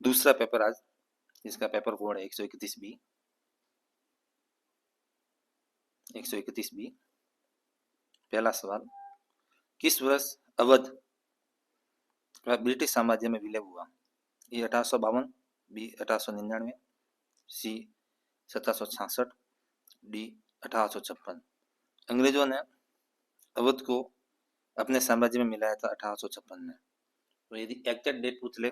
दूसरा पेपर आज, इसका पेपर कोड है 131B। 131B। पहला सवाल, किस वर्ष अवध ब्रिटिश साम्राज्य में विलय हुआ? ए 1852, बी 1899, सी 1766, डी 1856। अंग्रेजों ने अवध को अपने साम्राज्य में मिलाया था 1856 में। तो यदि एग्जैक्ट डेट पूछ ले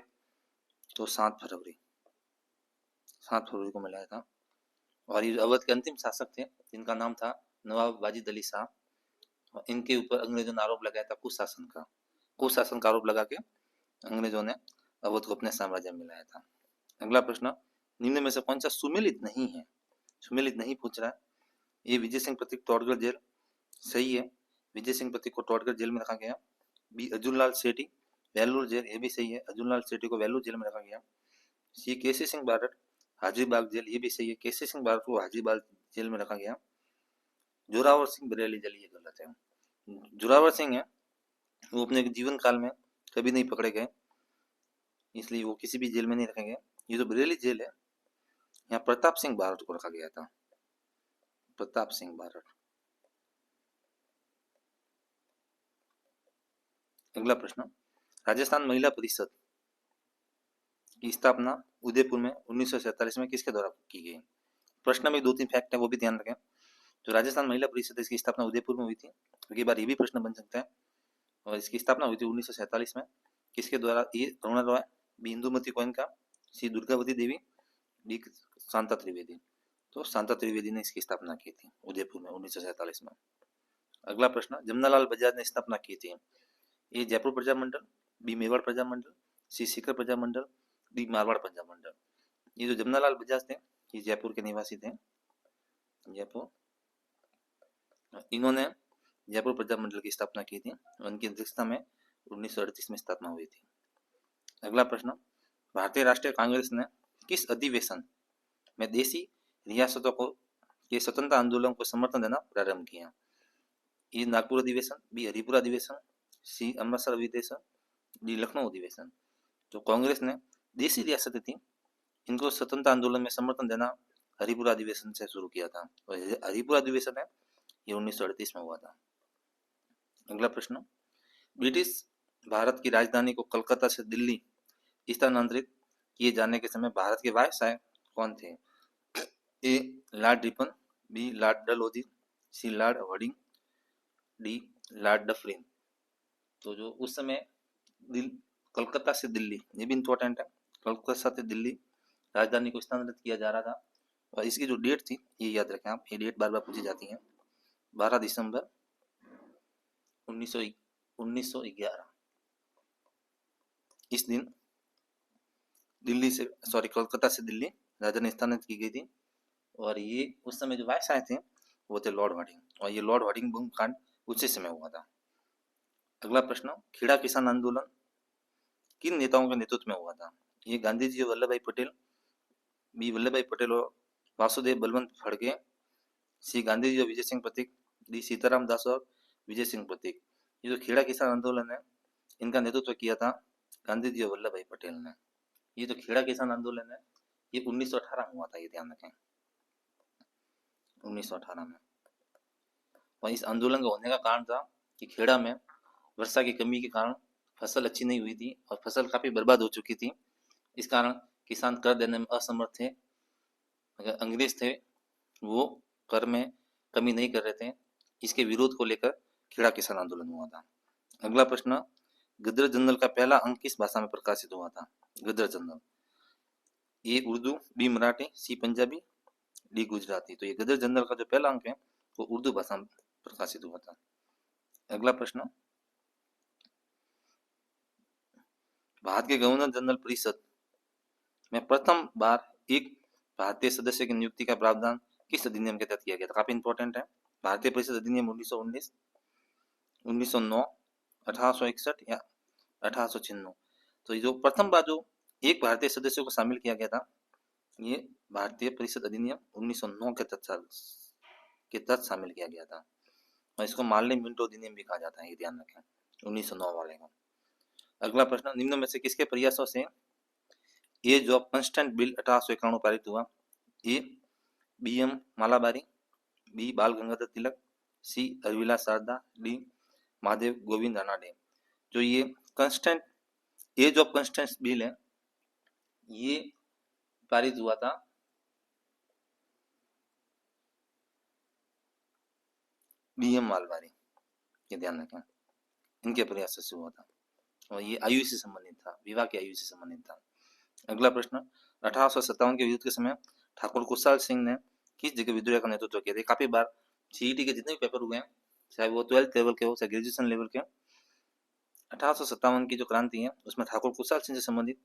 तो 7 फरवरी को मिलाया था। और ये अवध के अंतिम शासक थे जिनका नाम था नवाब वाजिद अली शाह, और इनके ऊपर अंग्रेजों ने आरोप लगाया था कुशासन का आरोप लगा के अंग्रेजों ने अवध को अपने साम्राज्य में मिलाया था। अगला प्रश्न, निम्न में से कौन सा सुमेलित नहीं है? सुमेलित नहीं पूछ रहा है। ये विजय सिंह प्रतीक टोडगढ़ जेल सही है, विजय सिंह प्रतीक को टोडगढ़ जेल में रखा गया। बी अर्जुनलाल सेठी वेलूर जेल, ये भी सही है, अर्जुनलाल सेठी को वेलूर जेल में रखा गया। सी केसी सिंह बारट हाजीबाग जेल, ये भी सही है, केसी सिंह बारट को हाजीबाग जेल में रखा गया। जोरावर सिंह बरेली जेल, ये गलत है। जोरावर सिंह है वो अपने जीवन काल में कभी नहीं पकड़े गए, इसलिए वो किसी भी जेल में नहीं रखे गए। ये जो बरेली जेल है यहाँ प्रताप सिंह बारट को रखा गया था, प्रताप सिंह बारट। अगला प्रश्न, राजस्थान महिला परिषद की स्थापना उदयपुर में 1947 में किसके द्वारा की गई? प्रश्न में 2-3 फैक्ट है, वो भी ध्यान रखें। जो राजस्थान महिला परिषद है इसकी स्थापना उदयपुर में हुई थी। अगली बार ये भी प्रश्न बन सकता है। और इसकी स्थापना हुई थी 1947 में। किसके द्वारा? ए करुणा रॉय, बी इंदुमती गोयनका, सी दुर्गावती देवी, डी शांता त्रिवेदी। तो शांता त्रिवेदी ने इसकी स्थापना की थी उदयपुर में 1947 में। अगला प्रश्न, जमनालाल बजाज ने स्थापना की थी। ए जयपुर प्रजामंडल, बी मेवाड़ प्रजामंडल, सी सीकर प्रजामंडल, डी मारवाड़ प्रजामंडल। ये जो जमनालाल बजाज थे ये जयपुर के निवासी थे, जयपुर। इन्होंने जयपुर प्रजामंडल की स्थापना की थी। उनकी अध्यक्षता में 1938 में स्थापना हुई थी। अगला प्रश्न, भारतीय राष्ट्रीय कांग्रेस ने किस अधिवेशन में देशी रियासतों को के स्वतंत्रता आंदोलन को समर्थन देना प्रारंभ किया? ये नागपुर अधिवेशन, बी हरिपुर अधिवेशन, सी अमृतसर अधिवेशन, डी लखनऊ अधिवेशन। तो कांग्रेस ने देशी रियासतें थी इनको स्वतंत्रता आंदोलन में समर्थन देना हरिपुरा अधिवेशन से शुरू किया था। और हरिपुरा अधिवेशन है ये 1938 में हुआ था। अगला प्रश्न, ब्रिटिश भारत की राजधानी को कलकत्ता से दिल्ली स्थानांतरित किए जाने के समय भारत के वायसराय कौन थे? A lord Ripon, B lord Dalhousie, C lord Hardinge, D lord Dufferin. तो जो उस समय कलकत्ता से दिल्ली, ये भी इंपॉर्टेंट है, कलकत्ता से दिल्ली राजधानी को स्थानांतरित किया जा रहा था। और इसकी जो डेट थी ये याद रखें आप, ये डेट बार बार पूछी जाती है। 12 दिसंबर 1911 इस दिन दिल्ली से कलकत्ता से दिल्ली राजधानी स्थानांतरित की गई थी। और ये उस समय जो वायसराय थे वो थे लॉर्ड हार्डिंग, और ये लॉर्ड हार्डिंग बम कांड उसी समय हुआ था। अगला प्रश्न, खेड़ा किसान आंदोलन किन नेताओं के नेतृत्व में हुआ था? ये गांधी जी वल्लभ भाई पटेल, बी वल्लभ भाई पटेल और वासुदेव बलवंत फड़के, सी गांधी जी और विजय सिंह प्रतीक, डी सीताराम दास और विजय सिंह प्रतीक। ये जो खेड़ा किसान आंदोलन है इनका नेतृत्व किया था गांधी जी और वल्लभ भाई पटेल ने। ये जो खेड़ा किसान आंदोलन है ये 1918 में हुआ था, ये ध्यान रखें, 1918 में। और इस आंदोलन का होने का कारण था कि खेड़ा में वर्षा की कमी के कारण फसल अच्छी नहीं हुई थी और फसल काफी बर्बाद हो चुकी थी। इस कारण किसान कर देने में असमर्थ थे। अगर अंग्रेज थे वो कर में कमी नहीं कर रहे थे। इसके विरोध को लेकर खेड़ा किसान आंदोलन हुआ था। अगला प्रश्न, गदर जनरल का पहला अंक किस भाषा में प्रकाशित हुआ था? गदर जनरल, ए उर्दू, बी मराठी, सी पंजाबी, डी गुजराती। तो ये गदर जनरल का जो पहला अंक है वो उर्दू भाषा में प्रकाशित हुआ था। अगला प्रश्न, भारत के गवर्नर जनरल परिषद में प्रथम बार एक भारतीय सदस्य की नियुक्ति का प्रावधान किस अधिनियम के तहत किया गया था? काफी इंपॉर्टेंट है। भारतीय परिषद अधिनियम 1919, 1909, 1861 या 1896। तो ये जो प्रथम बार जो एक भारतीय सदस्य को शामिल किया गया था ये भारतीय परिषद अधिनियम 1909 के तहत शामिल किया गया था। और इसको मार्ले मिंटो अधिनियम भी कहा जाता है, ये ध्यान रखें, 1909 वाले को। अगला प्रश्न, निम्न में से किसके प्रयासों से एज ऑफ कंस्टेंट बिल 1891 पारित हुआ? ए BM. Malabari, B Bal Gangadhar Tilak, C Harvilas Sharda, D Mahadev Govind Ranade. जो ये consent age of consent bill है ये पारित हुआ था बी.एम. मालवारी, ये ध्यान रखें, इनके प्रयास से हुआ था और ये आयु से संबंधित था, विवाह की आयु से संबंधित था। अगला प्रश्न, 1857 के युद्ध के समय ठाकुर कुशाल सिंह ने किस जगह विद्रोह का नेतृत्व किया था? काफी बार सीईटी के जितने भी पेपर हुए हैं, चाहे वो 12th लेवल के हो चाहे ग्रेजुएशन लेवल के, 1857 की जो क्रांति है उसमें ठाकुर कुशाल सिंह से संबंधित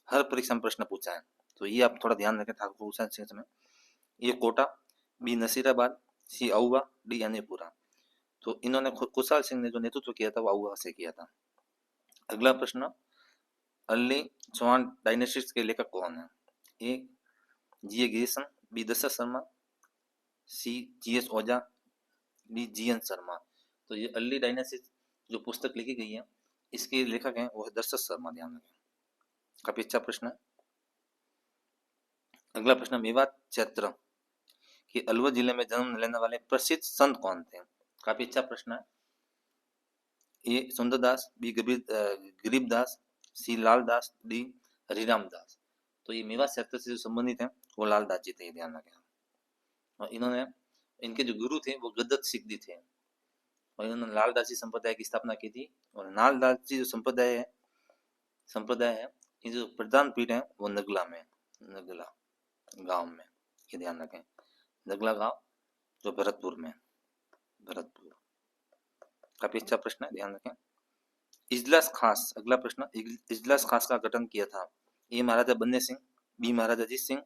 हर परीक्षा में प्रश्न पूछा है, तो ये आप थोड़ा ध्यान रखें। ठाकुर कुशाल सिंह में ये कोटा, बी नसीराबाद, सी आउवा, डी अनेपुरा। तो इन्होंने कुशाल सिंह ने जो नेतृत्व किया था वो आउवा से किया था। अगला प्रश्न, अर्ली चौहान डायनेस्टी के लेखक कौन है? ए जी ए गिरीसन, बी दशरथ शर्मा, सी जी एस ओझा, डी जी एन शर्मा। तो ये अर्ली डायनेस्टी जो पुस्तक लिखी गई है इसके लेखक हैं वो है दशरथ शर्मा, ध्यान रखें, काफी अच्छा प्रश्न है। अगला प्रश्न, मेवात क्षेत्र के अलवर जिले में जन्म लेने वाले प्रसिद्ध संत कौन थे? काफी अच्छा प्रश्न है। ए सुंदरदास, बी गरीबदास, सी लालदास, डी हरिराम दास। तो ये मेवात क्षेत्र से जो संबंधित है वो लालदास जी थे, ध्यान रखें। और इन्होंने, इनके जो गुरु थे वो गद्दत सिद्धि थे और इन्होंने लालदासी संप्रदाय की स्थापना की थी। और लालदासी जो संप्रदाय है ये जो प्रधान पीठ है वो नगला में, नगला गांव में, ये ध्यान रखें, नगला गांव जो भरतपुर में, भरतपुर। काफी अच्छा प्रश्न है, ध्यान रखें। इजलास खास, अगला प्रश्न, इजलास खास का गठन किया था? ए महाराजा बन्ने सिंह, बी महाराजा अजीत सिंह,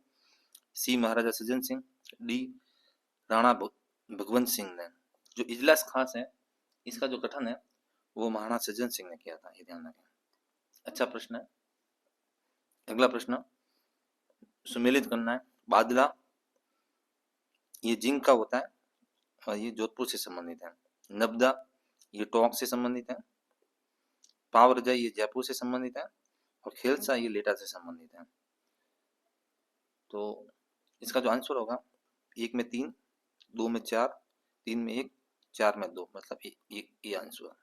सी महाराजा सज्जन सिंह, डी राणा भगवंत सिंह ने। जो इजलास खास है इसका जो गठन है वो महाराणा सज्जन सिंह ने किया था, ये ध्यान रखें। अच्छा प्रश्न है। अगला प्रश्न, सुमेलित करना है। बादला ये जिंक का होता है और ये जोधपुर से संबंधित है। नब्दा ये टोंक से संबंधित है। पावरजा ये जयपुर से संबंधित है और खेलसा ये लेटा से संबंधित है। तो इसका जो आंसर होगा 1 में 3, 2 में 4, 3 में 1, 4 में 2, मतलब ये आंसर।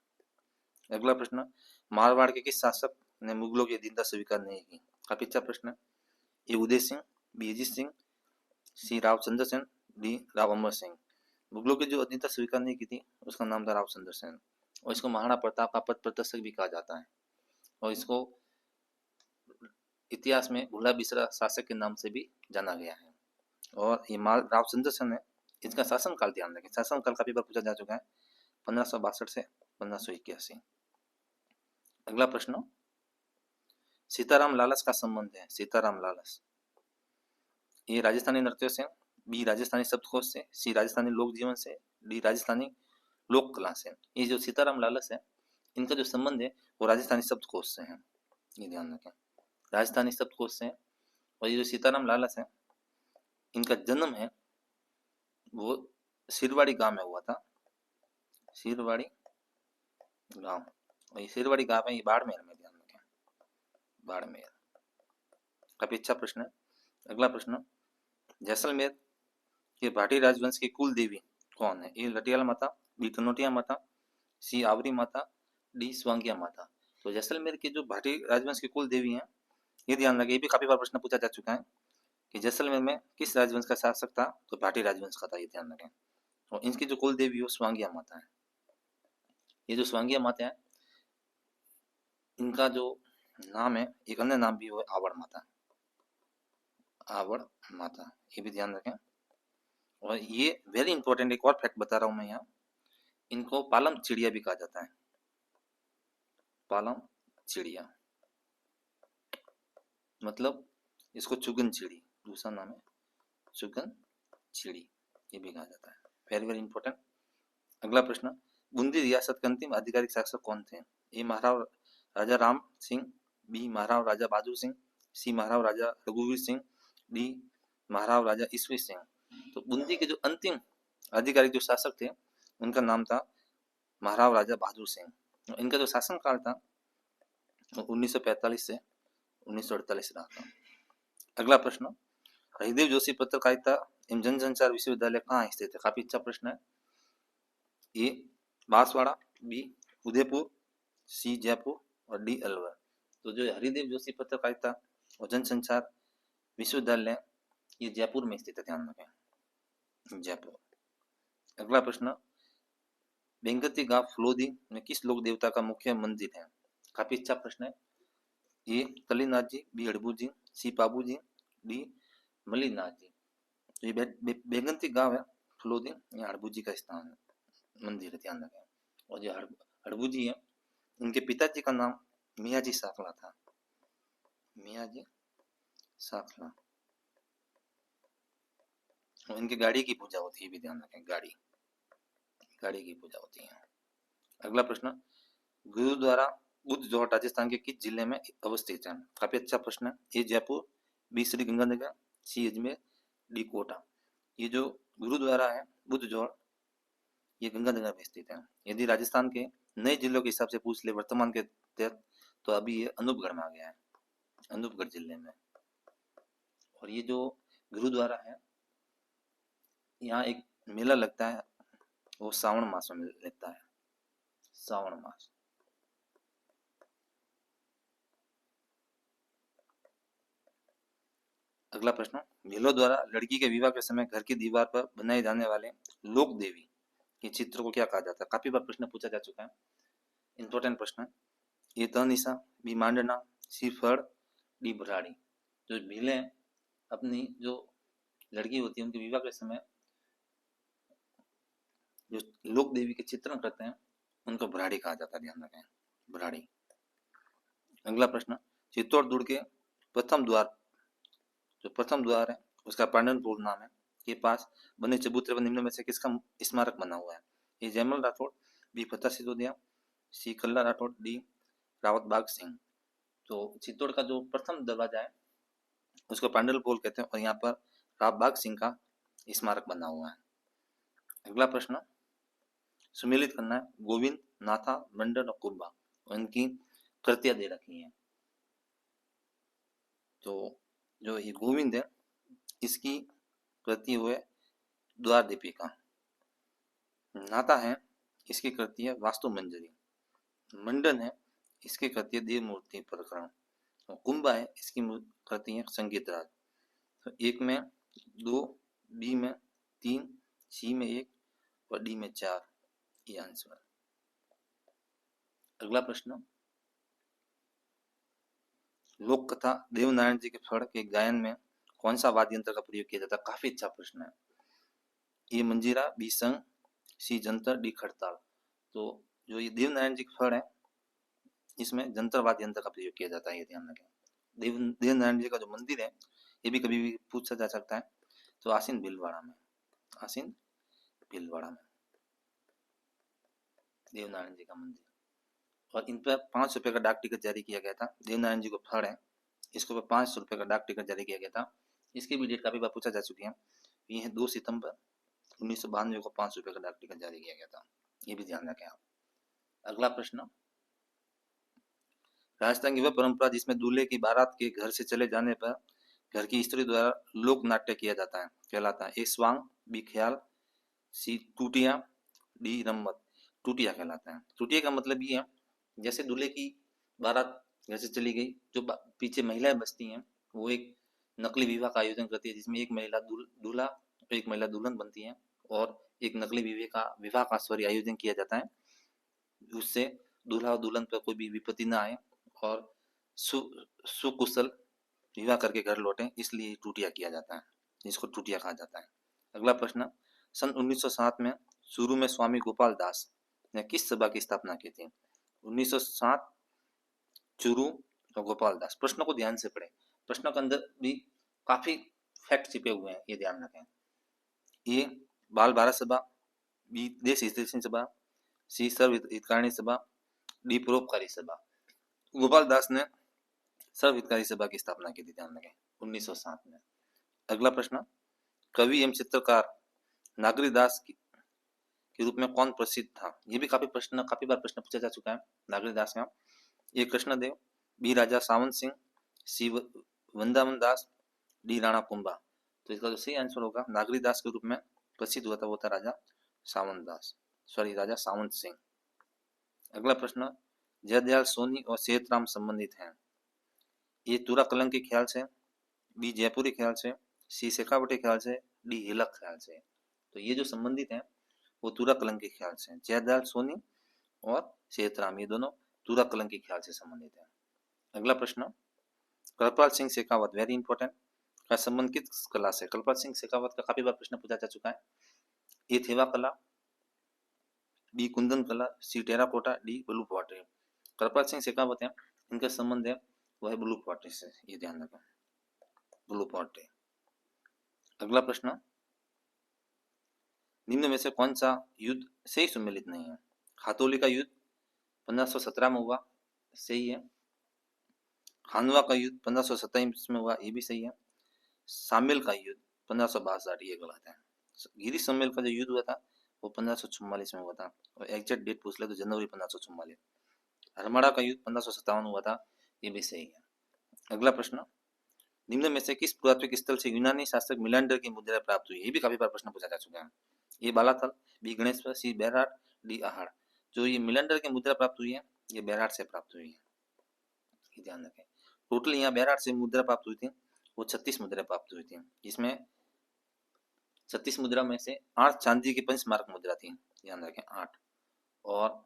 अगला प्रश्न, मारवाड़ के किस शासक ने मुगलों की अधीनता स्वीकार नहीं की? काफी अच्छा प्रश्न है। ए उदय सिंह, बी अजीत सिंह, सी रावचंद्र सेन, डी राव अमर सिंह। मुगलों की जो अधीनता स्वीकार नहीं की थी उसका नाम था रावचंद्र सेन और इसको महाराणा प्रताप का पथ प्रदर्शक भी कहा जाता है और इसको इतिहास में भूला बिसरा शासक के नाम से भी जाना गया है। और ये रावचंद्र सेन है, इसका शासनकाल ध्यान रखें, शासनकाल काफी बार पूछा जा चुका है, 1562 से 1581। अगला प्रश्न, सीताराम लालस का संबंध है? सीताराम लालस ये राजस्थानी नृत्य से, बी राजस्थानी शब्दकोश से, सी राजस्थानी लोक जीवन से, डी राजस्थानी लोक कला से। ये जो सीताराम लालस है इनका जो संबंध है वो राजस्थानी शब्दकोश से है, ये ध्यान रखें, राजस्थानी शब्दकोश से। और ये जो सीताराम लालस है इनका जन्म है वो सिरवाड़ी गांव में हुआ था, सिरवाड़ी गांव, और ये सिरवाड़ी गांव है ये बाड़मेर में, ध्यान रखें, बाड़मेर। काफी अच्छा प्रश्न है। अगला प्रश्न, जैसलमेर के भाटी राजवंश की कुल देवी कौन है? ए लटियाल माता, बी कनोटिया माता, सी आवरी माता, डी स्वांगिया माता। तो जैसलमेर के जो भाटी राजवंश की कुल देवी हैं ये ध्यान रखें, ये भी काफी बार प्रश्न पूछा जा चुका है कि जैसलमेर में किस राजवंश का शासक था? तो भाटी राजवंश का था, ये ध्यान रखें। और इनकी जो कुल देवी हो स्वांगिया माता है। ये जो स्वांगिया माता है इनका जो नाम है एक अन्य नाम भी हो आवड़ माता, आवड़ माता, ये भी ध्यान रखें। और ये वेरी इंपॉर्टेंट एक और फैक्ट बता रहा हूं मैं यहाँ, इनको पालम चिड़िया भी कहा जाता है, पालम चिड़िया, मतलब इसको चुगन चिड़ी, दूसरा नाम है चुगन चिड़ी, ये भी कहा जाता है, वेरी वेरी इंपॉर्टेंट। अगला प्रश्न, बूंदी रियासत के अंतिम आधिकारिक शासक कौन थे? ए महाराव राजा राम सिंह, बी महाराव राजा बहादुर सिंह, सी महाराव राजा रघुवीर सिंह, डी महाराव राजा ईश्वर सिंह। तो बूंदी के जो अंतिम आधिकारिक जो शासक थे उनका नाम था महाराव राजा बहादुर सिंह। इनका जो शासनकाल था 1945 से 1948 रहा था। अगला प्रश्न, हरिदेव जोशी पत्रकारिता एवं जनसंचार विश्वविद्यालय कहाँ स्थित है? काफी अच्छा प्रश्न है। ए बांसवाड़ा, बी उदयपुर, सी जयपुर और डी अलवर। तो जो हरिदेव जोशी पत्रकारिता और जनसंचार विश्वविद्यालय ये जयपुर में स्थित है, ध्यान रखें, जयपुर। अगला प्रश्न, बेंगती गांव फलोदी में किस लोक देवता का मुख्य मंदिर है? काफी अच्छा प्रश्न है। ए तलीनाथ जी, बी हड़बू जी, सी पाबू जी, डी मलिनाथ जी। तो ये बेगंती गांव है फलोदी, ये हड़बू जी का स्थान है, मंदिर है, ध्यान रखें। और जो हड़बू जी है, उनके पिताजी का नाम मियाजी साखला था, मियाजी साखला। और इनकी गाड़ी की पूजा होती है, भी ध्यान रखें, गाड़ी की पूजा होती है। अगला प्रश्न, गुरुद्वारा बुद्ध जोहर राजस्थान के किस जिले में अवस्थित है? काफी अच्छा प्रश्न है। ए जयपुर, बी श्री गंगानगर, सी अजमेर, डी कोटा। ये जो गुरुद्वारा है बुद्ध जोहर, ये गंगानगर में स्थित है। यदि राजस्थान के नए जिलों के हिसाब से पूछ ले वर्तमान के तहत, तो अभी ये अनूपगढ़ में आ गया है, अनूपगढ़ जिले में। और ये जो गुरुद्वारा है, यहाँ एक मेला लगता है, वो सावन मास में लगता है, सावन मास। अगला प्रश्न, भीलों द्वारा लड़की के विवाह के समय घर की दीवार पर बनाए जाने वाले लोक देवी के चित्र को क्या कहा जाता है? काफी बार प्रश्न पूछा जा चुका है, इंपॉर्टेंट प्रश्न है। ये तनिषा, बी मांडना, सी फड़, डी भराड़ी। जो भीले अपनी जो लड़की होती है उनके विवाह के समय जो लोक देवी के चित्रण करते हैं उनको भराड़ी कहा जाता है, ध्यान रखें, भराड़ी। अगला प्रश्न, चित्तौड़गढ़ के प्रथम द्वार, जो प्रथम द्वार है उसका पांडनपुर नाम है, के पास बने चबूतरे पर निम्न में से किसका स्मारक बना हुआ है? ए जयमल राठौड़, बी फतेह सिसोदिया, सी कल्ला राठौड़, डी रावत बाग सिंह। तो चित्तौड़ का जो प्रथम दरवाजा है उसको पांडलपुर कहते हैं, और यहाँ पर रावत बाग सिंह का स्मारक बना हुआ है। अगला प्रश्न सुमेलित करना है, गोविंद, नाथा, मंडन और कुंभा, और इनकी कृतियां दे रखी हैं। तो जो ये गोविंद है इसकी कृति हुए द्वार दीपिका, नाता है इसकी कृति है वास्तु मंजरी, मंडन है इसकी कृति है देव मूर्ति प्रकरण, और कुंभा है इसकी कृति है संगीत राज। तो एक में 2, बी में 3, सी में 1 और डी में 4, ये आंसर। अगला प्रश्न, लोक कथा देवनारायण जी के फड़ के गायन में कौन सा वाद्य यंत्र का प्रयोग किया जाता है? काफी अच्छा प्रश्न है। ए मंजीरा, बी संग, सी जंतर, डी खड़ताल। तो जो ये देवनारायण जी के फड़ है इसमें जंतर वाद्य यंत्र का प्रयोग किया जाता है, ये ध्यान रखें। देवनारायण जी का जो मंदिर है ये भी कभी भी पूछा जा सकता है, तो आसीन भीलवाड़ा में, आसीन भीलवाड़ा में देवनारायण जी का मंदिर। और इन पर 5 रुपए का डाक टिकट जारी किया गया था। देवनारायण जी को फड़ है, इसके ऊपर 5 रुपए का डाक टिकट जारी किया गया था। इसकी भी डेट काफी बार पूछा जा चुकी है। ये है 2 सितंबर 1992 को 5 रुपए का डाक टिकट जारी किया गया था, ये भी ध्यान रखें आप। अगला प्रश्न, राजस्थान की वह परंपरा जिसमें दूल्हे की बारात के घर से चले जाने पर घर की स्त्री द्वारा लोक नाट्य किया जाता है कहलाता है? ए स्वांग, बी ख्याल, सी टूटिया, डी रम्मत। टूटिया कहलाता है। टूटिया का मतलब ये है जैसे दूल्हे की बारात घर से चली गई, जो पीछे महिलाएं बसती हैं वो एक नकली विवाह का आयोजन करती है, जिसमें एक महिला दूल्हा और एक महिला दुल्हन बनती है, और एक नकली विवाह का आयोजन किया जाता है, उससे दूल्हा और दुल्हन पर कोई भी विपत्ति ना आए और सुकुशल विवाह करके घर लौटे, इसलिए टूटिया किया जाता है, जिसको टूटिया कहा जाता है। अगला प्रश्न, सन 1907 में शुरू में स्वामी गोपाल दास ने किस सभा की स्थापना की थी? 1907 चुरू और गोपाल दास। प्रश्न को ध्यान से पढ़ें, प्रश्नों के अंदर भी काफी फैक्ट छिपे हुए हैं, ये ध्यान रखें। ए बाल भारत सभा, बी देश हितैषी सभा, सी सर्व हितकारिणी सभा, डी परोपकारी सभा। गोपाल दास ने सर्व हितकारी सभा की स्थापना की थी, ध्यान रखें, 1907 में। अगला प्रश्न, कवि एवं चित्रकार नागरीदास के रूप में कौन प्रसिद्ध था? ये भी काफी बार प्रश्न पूछा जा चुका है नागरीदास का। ए कृष्णदेव, बी राजा सावंत सिंह, सी वृंदावन दास, डी राणा कुंभा। तो इसका जो सही आंसर होगा नागरी दास के रूप में प्रसिद्ध हुआ था वो था राजा सावंत दास, सॉरी राजा सावंत सिंह। अगला प्रश्न, जयदयाल सोनी और सेठराम संबंधित हैं। ए तुरा कलंक के ख्याल से, बी जयपुरी ख्याल से, सी शेखावटी ख्याल से, डी हिलक ख्याल से। तो ये जो संबंधित हैं वो तुरा कलंक के ख्याल से, जयदयाल सोनी और सेठराम ये दोनों तुरा कलंक के ख्याल से संबंधित हैं। अगला प्रश्न, कृपाल सिंह शेखावत, वेरी इंपॉर्टेंट, का संबंध किस कला से? कृपाल सिंह शेखावत का काफी बार प्रश्न पूछा जा चुका है। ए थेवा कला, बी कुंदन कला, सी टेराकोटा, डी ब्लू पॉटरी। कृपाल सिंह शेखावत है, इनका संबंध है वो है ब्लू पॉटरी से, ये ध्यान रखें, ब्लू पॉटरी। अगला प्रश्न, निम्न में से कौन सा युद्ध सही सम्मिलित नहीं है? हाथोली का युद्ध 1517 में हुआ, सही है। खानवा का युद्ध 1527 में हुआ, ये भी सही है। शामिल का युद्ध 1562, ये गलत है। गिरी सम्मेल का जो युद्ध हुआ था वो 1544 में हुआ था, और एग्जैक्ट डेट पूछ ले तो जनवरी 1544। हरमाड़ा का युद्ध 1557 हुआ था, ये भी सही है। अगला प्रश्न, निम्न में से किस पुरातात्विक स्थल से यूनानी शासक मिलांडर की मुद्रा प्राप्त हुई? ये भी काफी बार प्रश्न पूछा जा चुका है। ये बालाथल, बी गणेश्वर, सी बैराट, डी आहाड़। जो ये मिलांडर की मुद्रा प्राप्त हुई है ये बैराट से प्राप्त हुई है, ये ध्यान रखें। टोटल यहाँ बैराट से मुद्रा प्राप्त हुई थी वो 36 मुद्रा प्राप्त हुई थी, जिसमें 36 मुद्रा में से 8 चांदी की पंचमार्क मुद्रा थी, ध्यान रखें 8, और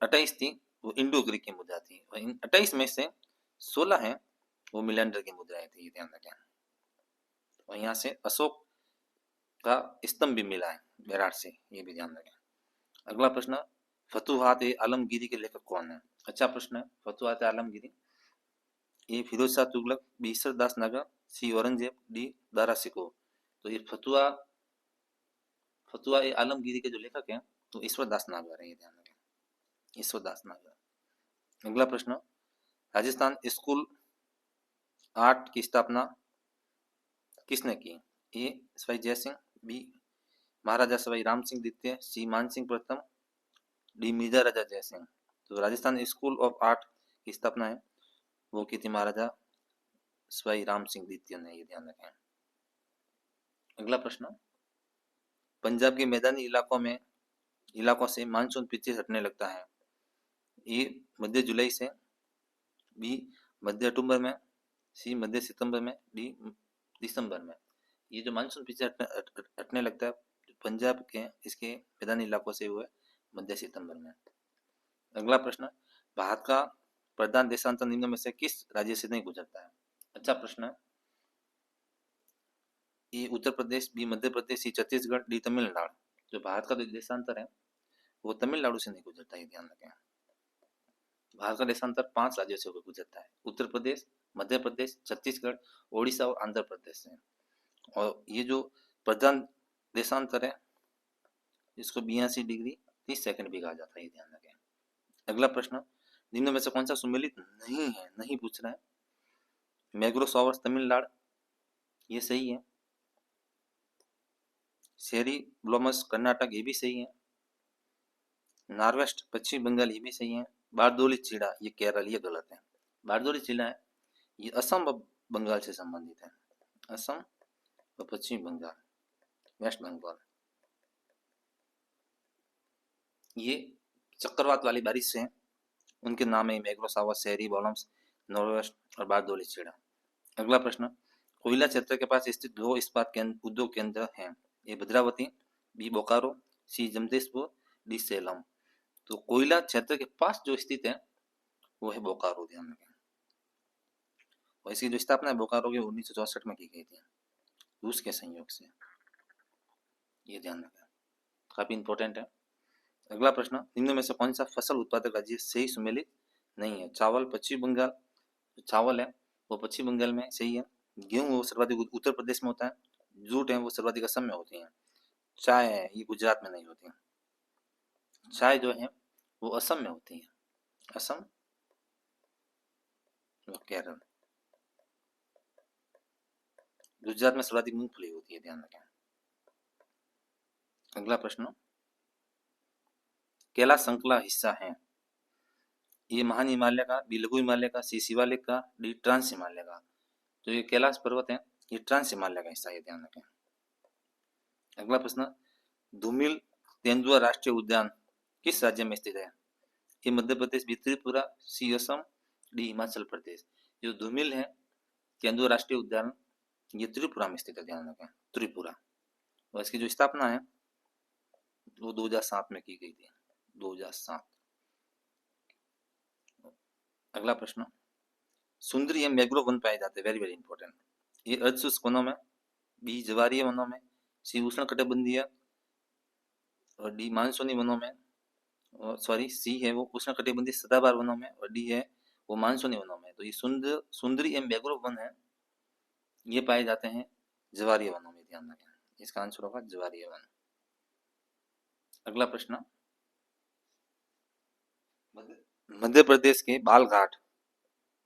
28 थी वो इंडो ग्रीक की मुद्रा थी, और इन 28 में से 16 है वो मिलांडर की मुद्राएं थी, ध्यान रखें। और यहाँ से अशोक का स्तंभ भी मिला है बैराट से, ये भी ध्यान रखें। अगला प्रश्न, फतुहात ए आलमगीरी के लेखक कौन है? अच्छा प्रश्न है। फतुहात ए आलमगीरी, ए फिरोज शाह तुगलक, बी ईश्वर दास नगर, सी औरंगजेब, डी दारा सिकोह। तो ये फतुहा ए आलमगीरी के जो लेखक हैं तो ईश्वर दास नागर है, ये ध्यान रखें, ईश्वर दास नागर। अगला प्रश्न, राजस्थान स्कूल आर्ट की स्थापना किसने की? ए सवाई जयसिंह, बी महाराजा सवाई राम सिंह द्वितीय, सी मान सिंह प्रथम, डी मिर्जा राजा जयसिंह। तो राजस्थान स्कूल ऑफ आर्ट की स्थापना है वो की थी महाराजा सवाई राम सिंह द्वितीय ने, ये ध्यान रखें। अगला प्रश्न, पंजाब के मैदानी इलाकों से मानसून पीछे हटने लगता है। ए मध्य जुलाई से, बी मध्य अक्टूबर में, सी मध्य सितंबर में, डी दिसंबर में। ये जो मानसून पीछे हटने लगता है पंजाब के इसके मैदानी इलाकों से हुए मध्य सितंबर में। अगला प्रश्न, भारत का प्रधान देशांतर निम्न में से किस राज्य से नहीं गुजरता है? अच्छा प्रश्न है। ये उत्तर प्रदेश, बी मध्य प्रदेश, सी छत्तीसगढ़, डी तमिलनाडु। जो भारत का देशांतर है वो तमिलनाडु से नहीं गुजरता, ये ध्यान रखें। भारत का देशांतर 5 राज्यों से होकर गुजरता है, उत्तर प्रदेश, मध्य प्रदेश, छत्तीसगढ़, ओडिशा और आंध्र प्रदेश से। और ये जो प्रधान देशांतर है इसको 82 डिग्री 30 सेकंड भी कहा जाता है, ये ध्यान रखें। अगला प्रश्न, निम्न में से कौन सा सुमेलित नहीं है? नहीं पूछ रहा है। मैग्रो सॉवर्स तमिलनाडु, ये सही है। शेरी ब्लोमस कर्नाटक, ये भी सही है। नॉर्वेस्ट पश्चिम बंगाल, ये भी सही है। बारदोली चीड़ा ये केरल, ये गलत है। बारदोली चीड़ा है ये असम व बंगाल से संबंधित है, असम व पश्चिम बंगाल, वेस्ट बंगाल। ये चक्रवात वाली बारिश से उनके नाम है मैग्रो सॉवर्स, शेरी ब्लोमस, नॉर्वेस्ट और बारदोली चीड़ा। अगला प्रश्न, कोयला क्षेत्र के पास स्थित 2 इस्पात उद्योग केंद्र हैं। ए भद्रावती, बी बोकारो, सी जमशेदपुर, डी सेलम। तो कोयला क्षेत्र के पास जो स्थित है वो है बोकारो, ध्यान रखें। और इसकी जो स्थापना है बोकारो की 1964 में की गई थी रूस के संयोग से, ये ध्यान रखें, काफी इंपॉर्टेंट है। अगला प्रश्न, निम्न में से कौन सा फसल उत्पादक राज्य सही सुमेलित नहीं है? चावल पश्चिम बंगाल, चावल है वो पश्चिम बंगाल में सही है। गेहूं वो सर्वाधिक उत्तर प्रदेश में होता है। जूट है वो सर्वाधिक असम में होती है। चाय है ये गुजरात में नहीं होती है। चाय जो है वो असम में होती है, असम और केरल। गुजरात में सर्वाधिक मूंगफली होती है, ध्यान रखें। अगला प्रश्न, कैलाश श्रृंखला हिस्सा है। ये महान हिमालय का, बी लघु हिमालय का, सी शिवालिक का, डी ट्रांस हिमालय का। तो ये कैलाश पर्वत है ये ट्रांस हिमालय का हिस्सा है, ध्यान रखें। अगला प्रश्न, धूमिल तेंदुआ राष्ट्रीय उद्यान किस राज्य में स्थित है? ए मध्य प्रदेश, बी त्रिपुरा, सी असम, डी हिमाचल प्रदेश। जो धूमिल है तेंदुआ राष्ट्रीय उद्यान ये त्रिपुरा में स्थित है, ध्यान रखें, त्रिपुरा। और इसकी जो स्थापना है वो 2007 में की गई थी, 2007। अगला प्रश्न, सुंदरी एवं मैंग्रोव वन पाए जाते हैं, वेरी वेरी इंपॉर्टेंट। ये अर्धशुष्क वनों में, बी ज्वारीय वनों में, सी उष्णकटिबंधीय और डी मानसूनी वनों में, और सॉरी सी है वो उष्णकटिबंधीय सदाबहार वनों में, और डी है वो मानसूनी वनों में। तो ये सुंदरी एवं मैंग्रोव वन है, ये पाए जाते हैं ज्वारीय वनों में, ध्यान रखें। इसका आंसर होगा ज्वारीय वन। अगला प्रश्न, मध्य प्रदेश के बालघाट,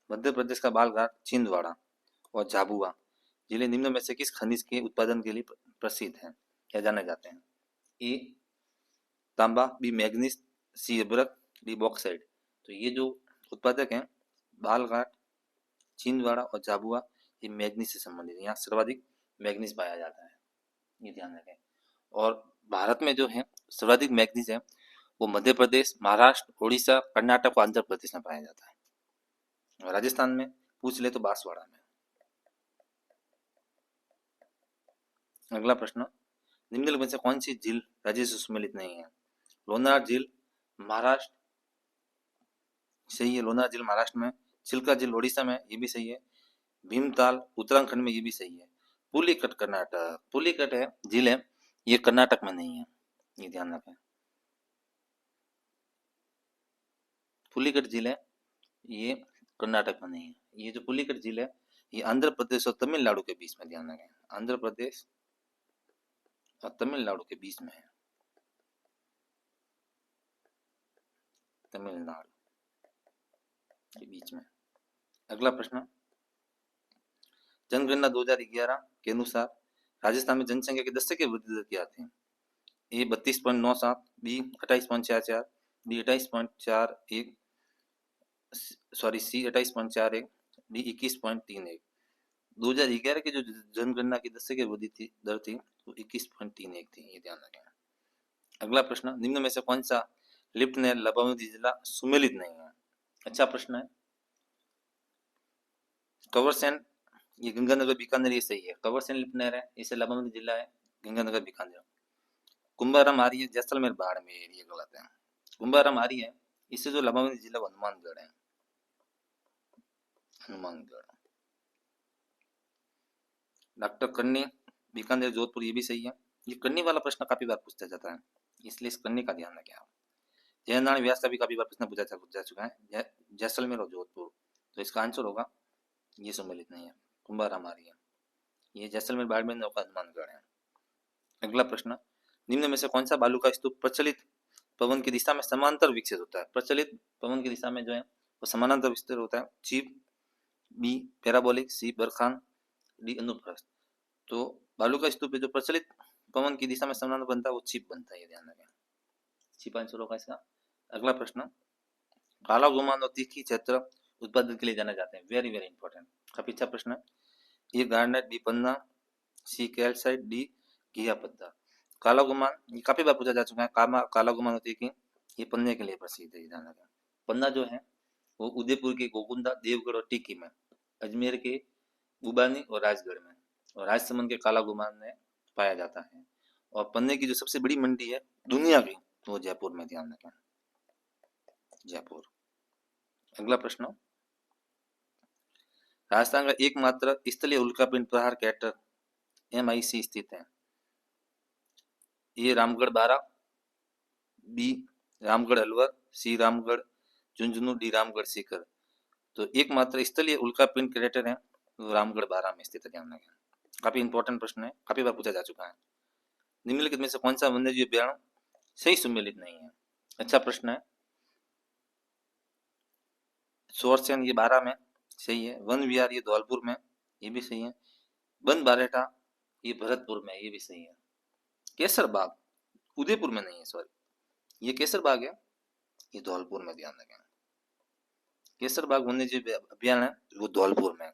मध्य प्रदेश का बालघाट, छिंदवाड़ा और झाबुआ जिले निम्न में से किस खनिज के उत्पादन के लिए प्रसिद्ध हैं या जाने जाते हैं? ए तांबा, बी मैग्नीज, सी अभ्रक, डी बॉक्साइट। तो ये जो उत्पादक हैं बालघाट, छिंदवाड़ा और झाबुआ, ये मैग्नीज से संबंधित है, यहाँ सर्वाधिक मैग्नीज पाया जाता है, ये ध्यान रखें। और भारत में जो है सर्वाधिक मैग्नीज है वो मध्य प्रदेश, महाराष्ट्र, उड़ीसा, कर्नाटक और आंध्र प्रदेश में पाया जाता है। और राजस्थान में पूछ ले तो बांसवाड़ा में। अगला प्रश्न, निम्नलिखित में से कौन सी झील राज्य से सम्मिलित नहीं है? लोनार झील महाराष्ट्र, सही है, लोनार झील महाराष्ट्र में। चिल्का झील उड़ीसा में, ये भी सही है। भीमताल उत्तराखंड में, ये भी सही है। पुलिकट कर्नाटक, पुलिकट है झील है, ये कर्नाटक में नहीं है, ये ध्यान रखें। पुलिकट झील है ये कर्नाटक में नहीं है। ये जो पुलिकट झील है ये आंध्र प्रदेश और तमिलनाडु के बीच में, ध्यान रखें, आंध्र प्रदेश और तमिलनाडु के बीच में है, तमिलनाडु के बीच में। अगला प्रश्न, जनगणना 2011 के अनुसार राजस्थान में जनसंख्या की 10 की वृद्धि दर क्या थी? A 32.97, B 28.44, D 28.41, sorry C 28.41, D 21.31। 2011 की जो जनगणना की 10 की वृद्धि थी दर थी वो 21.31 थी, ये ध्यान रखें। अगला प्रश्न, निम्न में से कौन सा लिफ्ट नहर लाभावती जिला सुमेलित नहीं है? अच्छा प्रश्न है। कंवरसेन, ये गंगानगर बीकानेर, ये सही है, कंवरसेन लिफ्ट नहर है, इसे लाभावती जिला है गंगानगर बीकानेर। कुंभाराम आ रही है जैसलमेर बाड़मेर, ये गलत है। कुंभाराम आ रही है, इससे जो लाभावती जिला हनुमानगढ़ है, हनुमानगढ़। डॉक्टर कन्नी, बीकानेर जोधपुर, ये भी सही है। ये कन्नी वाला प्रश्न काफी बार पूछा जाता है, इसलिए इस कन्नी का ध्यान रखें आप। जयनारायण व्यास का भी काफी बार प्रश्न पूछा जा चुका है, जैसलमेर और जोधपुर। तो इसका आंसर होगा ये सम्मिलित नहीं है, कुंभाराम आ रही है, ये जैसलमेर बाड़मेर नौका हनुमानगढ़ है। अगला प्रश्न, निम्न में से कौन सा बालू का स्तूप प्रचलित पवन की दिशा में समांतर विकसित होता है? प्रचलित पवन की दिशा में जो है वो समानांतर विकसित होता है। चीप, बी पैराबोलिक, सी बरखान, डी अनुप्रस्थ। तो बालू का स्तूप जो प्रचलित पवन की दिशा में समानांतर बनता है वो चीप बनता है, ये ध्यान रखें, चीप आंसर होगा इसका। अगला प्रश्न, काला गुमान और तीखी क्षेत्र उत्पादन के लिए जाने जाते हैं, वेरी वेरी इंपॉर्टेंट, काफी अच्छा प्रश्न है। ये गार्नेट, बी पन्ना, सी कैल्साइट, डी घिया पत्थर। काला गुमान ये काफी बार पूछा जा चुका है, काला गुमान और तीखी ये पन्ने के लिए प्रसिद्ध है, ध्यान रखें। पन्ना जो है वो उदयपुर के गोकुंदा, देवगढ़ और टिक्की में, अजमेर के बुबानी और राजगढ़ में, और राजसमंद के काला गुमान में पाया जाता है। और पन्ने की जो सबसे बड़ी मंडी है दुनिया की वो जयपुर में, ध्यान रखें, जयपुर। अगला प्रश्न, राजस्थान का एकमात्र स्थलीय उल्कापिंड प्रहार कैटर MIC स्थित है? ए रामगढ़ बारा, बी रामगढ़ अलवर, सी रामगढ़ झुंझुनू, डी रामगढ़ सीकर। तो एकमात्र स्थलीय उल्कापिंड क्रेटर है वो रामगढ़ बारा में स्थित है, ध्यान रखें, काफी इंपॉर्टेंट प्रश्न है, काफी बार पूछा जा चुका है। निम्नलिखित में से कौन सा वन्यजीव अभ्यारण्य सही सम्मिलित नहीं है? अच्छा प्रश्न है। सोरसेन ये 12 में सही है। वन विहार ये धौलपुर में, ये भी सही है। वन बारेठा ये भरतपुर में, ये भी सही है। केसर बाग उदयपुर में नहीं है, सॉरी, ये केसर बाग है, ये धौलपुर में, ध्यान रखें। केसर बाग वन्यजीव अभ्यारण्य वो धौलपुर में,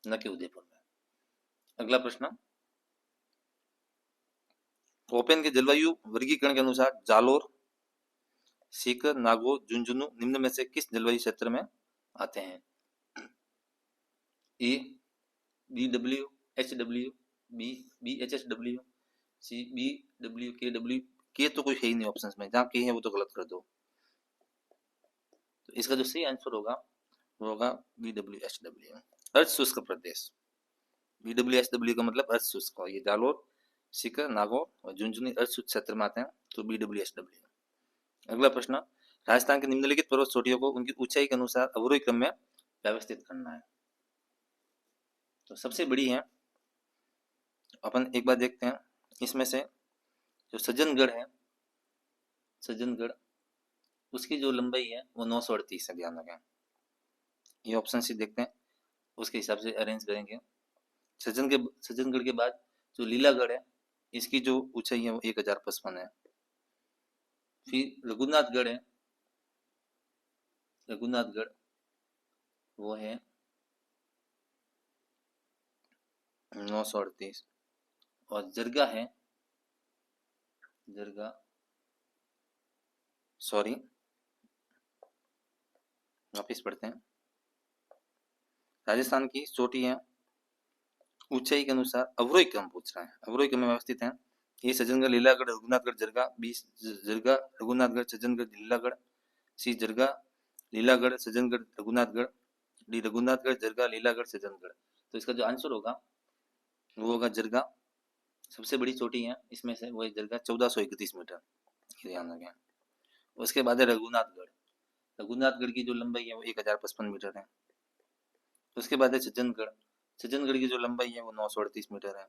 न कि उदयपुर में। अगला प्रश्न, ओपेन के जलवायु वर्गीकरण के अनुसार जालोर, सीकर, नागौर, झुंझुनू निम्न में से किस जलवायु क्षेत्र में आते हैं? A B W H W, B H H W, C B W K W. के तो कोई है ही नहीं ऑप्शंस में, जहाँ के है वो तो गलत कर दो। तो इसका जो सही आंसर होगा वो होगा बी डब्ल्यू एच डब्ल्यू, अर्ध शुष्क प्रदेश। बी डब्ल्यू एच डब्ल्यू का मतलब अर्ध शुष्क। ये जालोर, सीकर, नागौर और झुंझुनू अर्ध शुष्क क्षेत्र में आते हैं, तो बी डब्ल्यू एच डब्ल्यू। अगला प्रश्न, राजस्थान के निम्नलिखित पर्वत चोटियों को उनकी ऊंचाई के अनुसार अवरोही क्रम में व्यवस्थित करना है। तो सबसे बड़ी है, अपन एक बार देखते हैं इसमें से जो सज्जनगढ़ है, सज्जनगढ़ उसकी जो लंबाई है वो 938 है, ध्यान रखें। ये ऑप्शन सी देखते हैं, उसके हिसाब से अरेंज करेंगे। सज्जनगढ़ के बाद जो लीलागढ़ है, इसकी जो ऊंचाई है वो 1055 है। फिर रघुनाथगढ़ है, रघुनाथगढ़ वो है 938। और जरगा है, जरगा सॉरी वापिस पढ़ते हैं। राजस्थान की चोटी है, ऊंचाई के अनुसार अवरोही क्रम पूछ रहा है, अवरोही क्रम में व्यवस्थित है। ये सज्जनगढ़, लीलागढ़, रघुनाथगढ़, जरगा। बी जरगा, रघुनाथगढ़, सज्जनगढ़, लीलागढ़। सी जरगा, लीलागढ़, सज्जनगढ़, रघुनाथगढ़। डी रघुनाथगढ़, जरगा, लीलागढ़, सज्जनगढ़। तो इसका जो आंसर होगा वो होगा जरगा। सबसे बड़ी चोटी है इसमें से वो है जरगा, 1431 मीटर, ये ध्यान रखें। उसके बाद है रघुनाथगढ़, रघुनाथगढ़ की जो लंबाई है वो 1055 मीटर है। उसके बाद है सज्जनगढ़, सज्जनगढ़ की जो लंबाई है वो 938 मीटर है।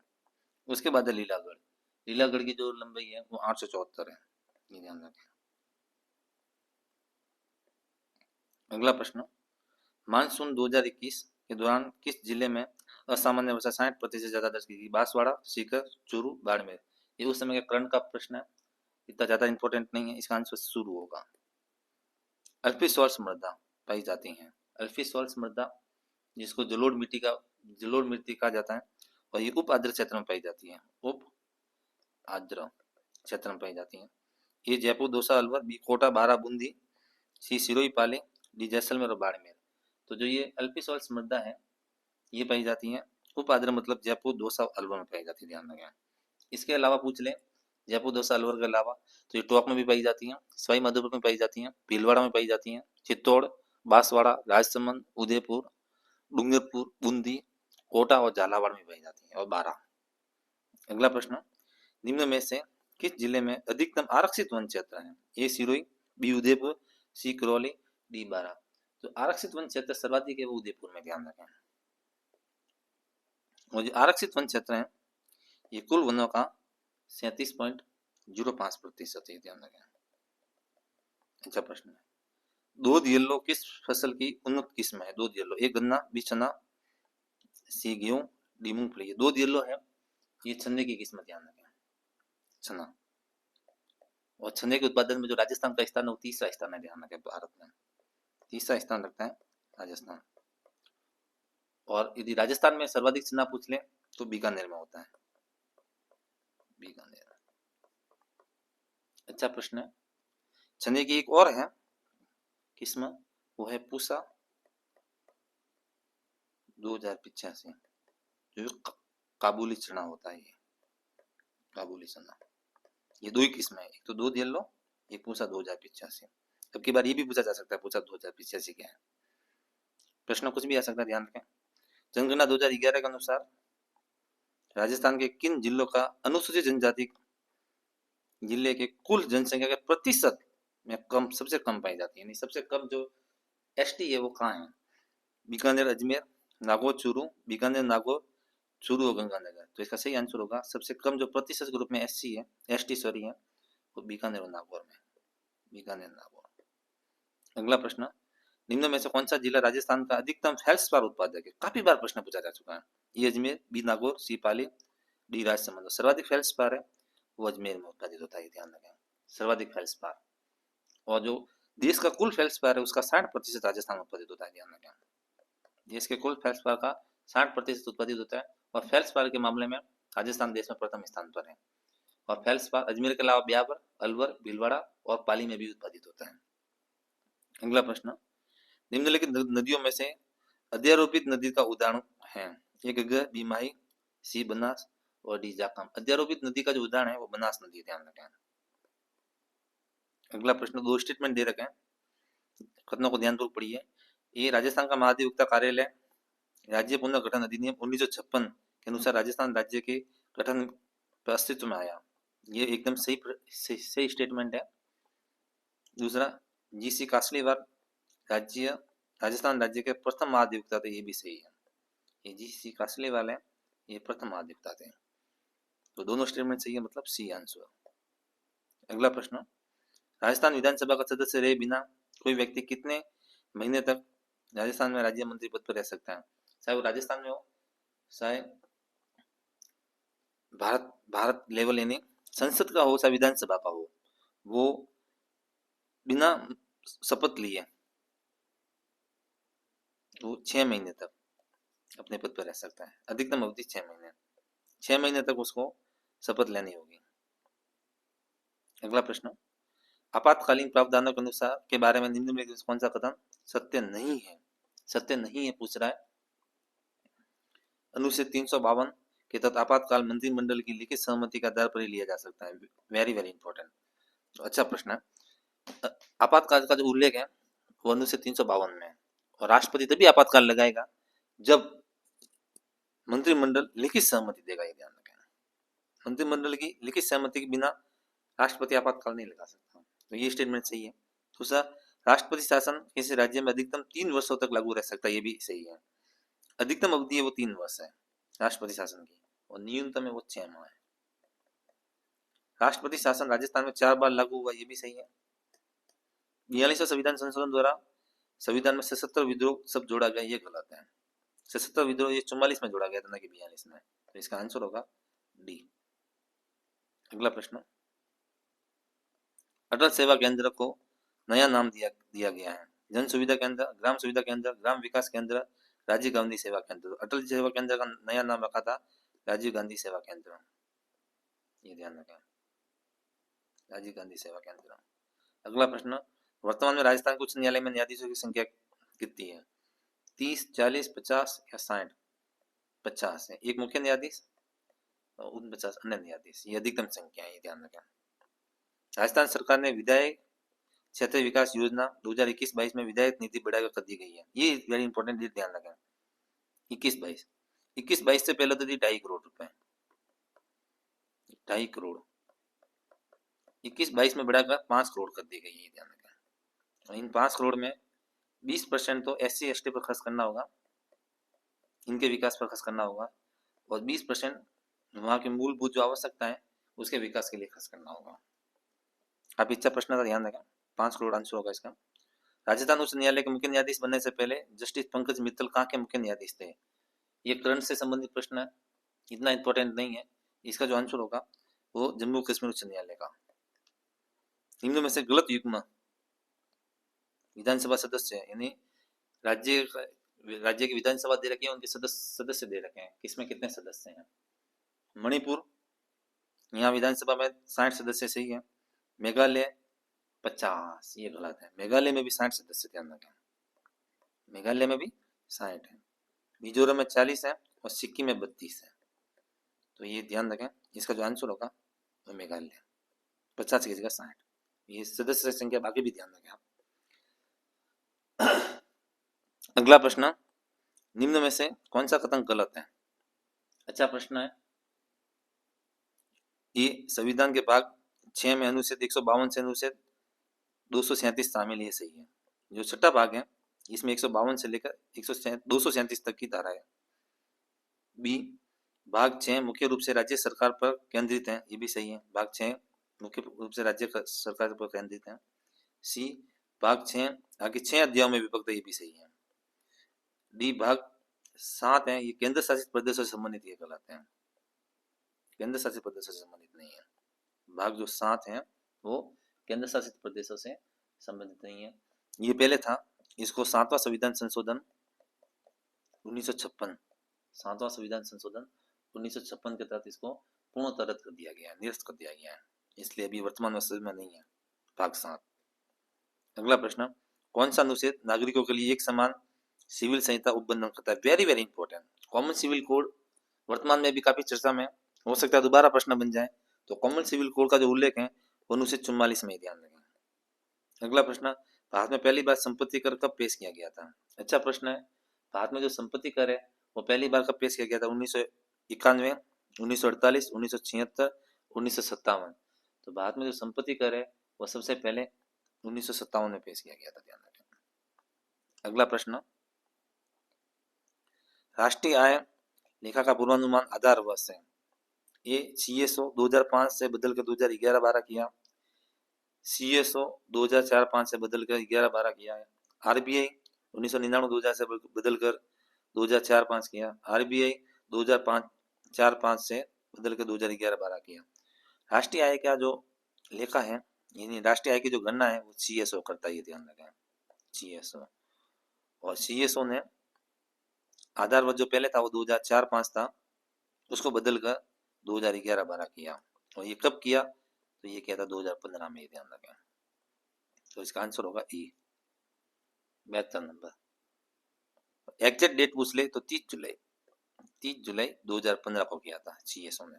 उसके बाद है लीलागढ़, लीलागढ़ की जो लंबाई है वो 874 है, ये ध्यान रखें। अगला प्रश्न, मानसून 2021 के दौरान किस जिले में असामान्य वर्षा 60% ज्यादा दर्ज की गई? बांसवाड़ा, सीकर, चूरू, बाड़मेर। ये उस समय के करंट का प्रश्न है, इतना ज्यादा इंपॉर्टेंट नहीं है। इसका आंसर शुरू होगा। अल्पी सॉल्ट मृदा पाई जाती है, अल्पी सॉल्ट मृदा जिसको जलोढ़ मिट्टी कहा जाता है, और ये उप आर्द्र क्षेत्र में पाई जाती है, उप आर्द्र क्षेत्र में पाई जाती है। ये जयपुर, दौसा, अलवर, बी कोटा, बारा, बूंदी, सी सिरोही, पाली, डी जैसलमेर और बाड़मेर। तो जो ये अल्पी सॉल्ट मृदा है ये पाई जाती है उप आर्द्र मतलब जयपुर, दौसा, अलवर में पाई जाती है, ध्यान रखें। इसके अलावा पूछ ले, जयपुर, दौसा, अलवर के अलावा तो ये टोंक में भी पाई जाती है, सवाई माधोपुर में पाई जाती है, भीलवाड़ा में पाई जाती है, चित्तौड़, बांसवाड़ा, राजसमंद, उदयपुर, डूंगरपुर, बूंदी, कोटा और झालावाड़ में पाई जाती है, और बारह। अगला प्रश्न, निम्न में से किस जिले में अधिकतम आरक्षित वन क्षेत्र है? ए सिरोही, बी उदयपुर, सी करौली, डी बारा। तो आरक्षित वन क्षेत्र सर्वाधिक है वो उदयपुर में, ध्यान रखें। और जो आरक्षित वन क्षेत्र है ये कुल वनों का 37.05% है, ध्यान रखें। अच्छा प्रश्न है, दूध येलो किस फसल की उन्नत किस्म है? दूध येलो, एक गन्ना, बी चना, सी गेहूं, डी मूंगफली। दूध येलो है ये चने की किस्म, ध्यान रखें, चना। और चने के उत्पादन में जो राजस्थान का स्थान है वो तीसरा स्थान है, ध्यान रखें। भारत में तीसरा स्थान रखता है राजस्थान। और यदि राजस्थान में सर्वाधिक चना पूछ ले तो बीकानेर में होता है, बीकानेर। अच्छा प्रश्न है, चने की एक और है किस्म, वो है पूसा 2085, जो काबुली चना होता है, ये काबुली चना। ये दो ही किस्म है, एक तो दूध येलो, एक पूसा 2085। अब की बार ये भी पूछा जा सकता है पूसा 2085 क्या है, प्रश्न कुछ भी आ सकता है, ध्यान रखें। जनगणना 2011 के अनुसार राजस्थान के किन जिलों का अनुसूचित जनजाति जिले के कुल जनसंख्या के प्रतिशत में कम, सबसे कम पाई जाती है, यानी सबसे कम जो एसटी है वो कहाँ है? बीकानेर, अजमेर, नागौर, चूरू, बीकानेर, नागौर, चूरू और गंगानगर। तो इसका सही आंसर होगा सबसे कम जो प्रतिशत के रूप में एससी है, एसटी सॉरी है, वो बीकानेर और नागौर में, बीकानेर, नागौर। अगला प्रश्न, निम्न में से कौन सा जिला राजस्थान का अधिकतम फेल्सपार उत्पादक है? काफी बार प्रश्न पूछा जा चुका है। ये अजमेर, बी नागौर, सी पाली, डी राजसमंद। सर्वाधिक फेल्सपार है वो अजमेर में उत्पादित होता है, ध्यान रखें, सर्वाधिक फेल्सपार। और जो देश का कुल फेल्सपार है उसका 60% राजस्थान में उत्पादित होता है, ध्यान रखें। देश के कुल फेल्सपार का 60% उत्पादित होता है और फेल्सपार के मामले में राजस्थान देश में प्रथम स्थान पर है। और फेल्सपार अजमेर के अलावा ब्यावर, अलवर, भीलवाड़ा और पाली में भी उत्पादित होता है। अगला प्रश्न, निम्नलिखित नदियों में से अध्यारोपित नदी का उदाहरण है? ए घग्गर, बी माही, सी बनास और डी जाखम। अध्यारोपित नदी का जो उदाहरण है वो बनास नदी है, ध्यान रखें। अगला प्रश्न, दो स्टेटमेंट दे रखे हैं, कथनों को ध्यानपूर्वक पढ़िए। ये राजस्थान का महाधिवक्ता कार्यालय राज्य पुनर्गठन अधिनियम 1956 के अनुसार राजस्थान राज्य के गठन पर अस्तित्व में आया, ये एकदम सही स्टेटमेंट है। दूसरा, जीसी कासलीवाल राजस्थान राज्य के प्रथम महाधिवक्ता थे, ये भी सही है। ये जीसी कासलीवाल है, ये प्रथम महाधिवक्ता थे। तो दोनों स्टेटमेंट सही है, मतलब सी आंसर। अगला प्रश्न, राजस्थान विधानसभा का सदस्य रहे बिना कोई व्यक्ति कितने महीने तक राजस्थान में राज्य मंत्री पद पर रह सकता है? चाहे वो राजस्थान में हो, चाहे भारत लेवल यानी संसद का हो, चाहे विधानसभा का हो, वो बिना शपथ लिए वो 6 महीने तक अपने पद पर रह सकता है। अधिकतम अवधि 6 महीने, 6 महीने तक उसको शपथ लेनी होगी। अगला प्रश्न, आपातकालीन प्रावधानों के अनुसार के बारे में निम्न में कौन सा कथन सत्य नहीं है? सत्य नहीं है पूछ रहा है। अनुच्छेद 352 के तहत आपातकाल मंत्रिमंडल की लिखित सहमति का आधार पर ही लिया जा सकता है। वेरी वेरी इंपॉर्टेंट, तो अच्छा प्रश्न है। आपातकाल का जो उल्लेख है वो अनुच्छेद 352 में है, और राष्ट्रपति तभी आपातकाल लगाएगा जब मंत्रिमंडल लिखित सहमति देगा, ये ध्यान रखें। मंत्रिमंडल की लिखित सहमति के बिना राष्ट्रपति आपातकाल नहीं लगा सकता, तो ये स्टेटमेंट सही है। दूसरा, राष्ट्रपति शासन किसी राज्य में अधिकतम 3 वर्षों तक लागू रह सकता है, ये भी सही है। अधिकतम अवधि है वो 3 वर्ष है राष्ट्रपति शासन की, और न्यूनतम है वो 6 माह है। राष्ट्रपति शासन राजस्थान में 4 बार लागू हुआ, ये भी सही है। 42वां संविधान संशोधन द्वारा संविधान में सशस्त्र विद्रोह शब्द जोड़ा गया, ये गलत है। सशस्त्र विद्रोह ये 44 में जोड़ा गया था, ना कि 42 में, तो इसका आंसर होगा डी। अगला प्रश्न, अटल सेवा केंद्र को नया नाम दिया गया है। जन सुविधा केंद्र, ग्राम सुविधा केंद्र, ग्राम विकास केंद्र, राजीव गांधी सेवा केंद्र। अटल सेवा केंद्र का नया नाम रखा था राजीव गांधी सेवा केंद्र, ये ध्यान रखें, राजीव गांधी सेवा केंद्र। अगला प्रश्न, वर्तमान में राजस्थान के उच्च न्यायालय में न्यायाधीशों की संख्या कितनी है? 30, 40, 50 या 60? 50 है। एक मुख्य न्यायाधीश और 49 अन्य न्यायाधीश, ये अधिकतम संख्या है, ये ध्यान रखें। राजस्थान सरकार ने विधायक क्षेत्र विकास योजना 2021-22 में विधायक निधि बढ़ाकर कर दी गई है, ये वेरी इंपॉर्टेंट, ध्यान रखें। 21-22 से पहले तो थी 2.5 करोड़ रुपए, 2.5 करोड़, 21-22 में बढ़ाकर 5 करोड़ कर दी गई है, ध्यान रखें। इन 5 करोड़ में 20% तो SC ST पर खर्च करना होगा, इनके विकास पर खर्च करना होगा, और 20% वहाँ की मूलभूत जो आवश्यकता है उसके विकास के लिए खर्च करना होगा। आप इच्छा प्रश्न का ध्यान रखें, 5 करोड़ आंसर होगा इसका। राजस्थान उच्च न्यायालय के मुख्य न्यायाधीश बनने से पहले जस्टिस पंकज मित्तल कहाँ के मुख्य न्यायाधीश थे? ये करंट से संबंधित प्रश्न है, इतना इंपॉर्टेंट नहीं है। इसका जो आंसर होगा वो जम्मू कश्मीर उच्च न्यायालय का। निम्न में से गलत युग्म विधानसभा सदस्य यानी राज्य की विधानसभा दे रखी है, उनके सदस्य दे रखे हैं, किसमें कितने सदस्य हैं? मणिपुर, यहाँ विधानसभा में 60 सदस्य सही है। मेघालय 50, ये गलत है। मेघालय में भी 60 सदस्य, ध्यान रखें, मेघालय में भी 60 है। मिजोरम में 40 है और सिक्किम में 32 है, तो ये ध्यान रखें। इसका जो आंसर होगा वो मेघालय, 50 की जगह 60। ये सदस्य संख्या बाकी भी ध्यान रखें आप। अगला प्रश्न, निम्न में से कौन सा कथन गलत है? अच्छा प्रश्न है। ये संविधान के भाग 6 में अनुच्छेद 152 से अनुच्छेद 237 शामिल, ये सही है। जो छठा भाग है इसमें 152 से लेकर 237 तक की धारा है। बी, भाग 6 मुख्य रूप से राज्य सरकार पर केंद्रित है, ये भी सही है। भाग 6 मुख्य रूप से राज्य सरकार पर केंद्रित है। सी, भाग 6 आगे 6 अध्यायों में विभक्त है, ये भी सही है। डी, भाग 7 है ये केंद्र शासित प्रदेशों से संबंधित, ये गलत है, केंद्र शासित प्रदेशों से संबंधित नहीं है। भाग जो 7 है वो केंद्र शासित प्रदेशों से संबंधित नहीं है। ये पहले था, इसको 7वां संविधान संशोधन 1956, 7वां संविधान संशोधन 1956 के तहत इसको पूर्णतः रद्द कर दिया गया है, निरस्त कर दिया गया है, इसलिए अभी वर्तमान में नहीं है भाग 7। अगला प्रश्न, कौन सा अनुच्छेद नागरिकों के लिए एक समान सिविल संहिता उपबंधन करता है? Very very important. Common civil code वर्तमान में भी काफी चर्चा में, हो सकता है दोबारा प्रश्न बन जाए। तो कॉमन सिविल कोड का जो उल्लेख है वो अनुच्छेद 44 में ध्यान रखें। अगला प्रश्न, भारत में पहली बार संपत्ति कर कब पेश किया गया था? अच्छा प्रश्न है। भारत में जो संपत्ति कर है वो पहली बार कब पेश किया गया था? 1991, 1948, 1976, 1957। तो भारत में जो संपत्ति कर है वो सबसे पहले 1957 में पेश किया गया था, ध्यान रखें। अगला प्रश्न, राष्ट्रीय आय लेखा का पूर्वानुमान आधार वर्ष है। ये CSO 2005 से बदलकर 2011-12 किया, CSO 2004-5 से बदलकर 11-12 किया है, RBI 1999-2000 से बदलकर 2004-5 किया, RBI 2005-4-5 से बदलकर 2011-12 किया। राष्ट्रीय आय का जो लेखा है, यानी राष्ट्रीय आय की जो गणना है वो CSO करता है, ये ध्यान रखें, CSO। और CSO ने आधार वर्ष जो पहले था वो 2004-5 था, उसको बदलकर 2011-12 किया। और ये कब किया? तो ये किया था 2015 में, ध्यान रखें। तो इसका आंसर होगा E, 72 नंबर। एग्जैक्ट डेट पूछ ले तो 30 जुलाई 2015 को किया था CSO ने।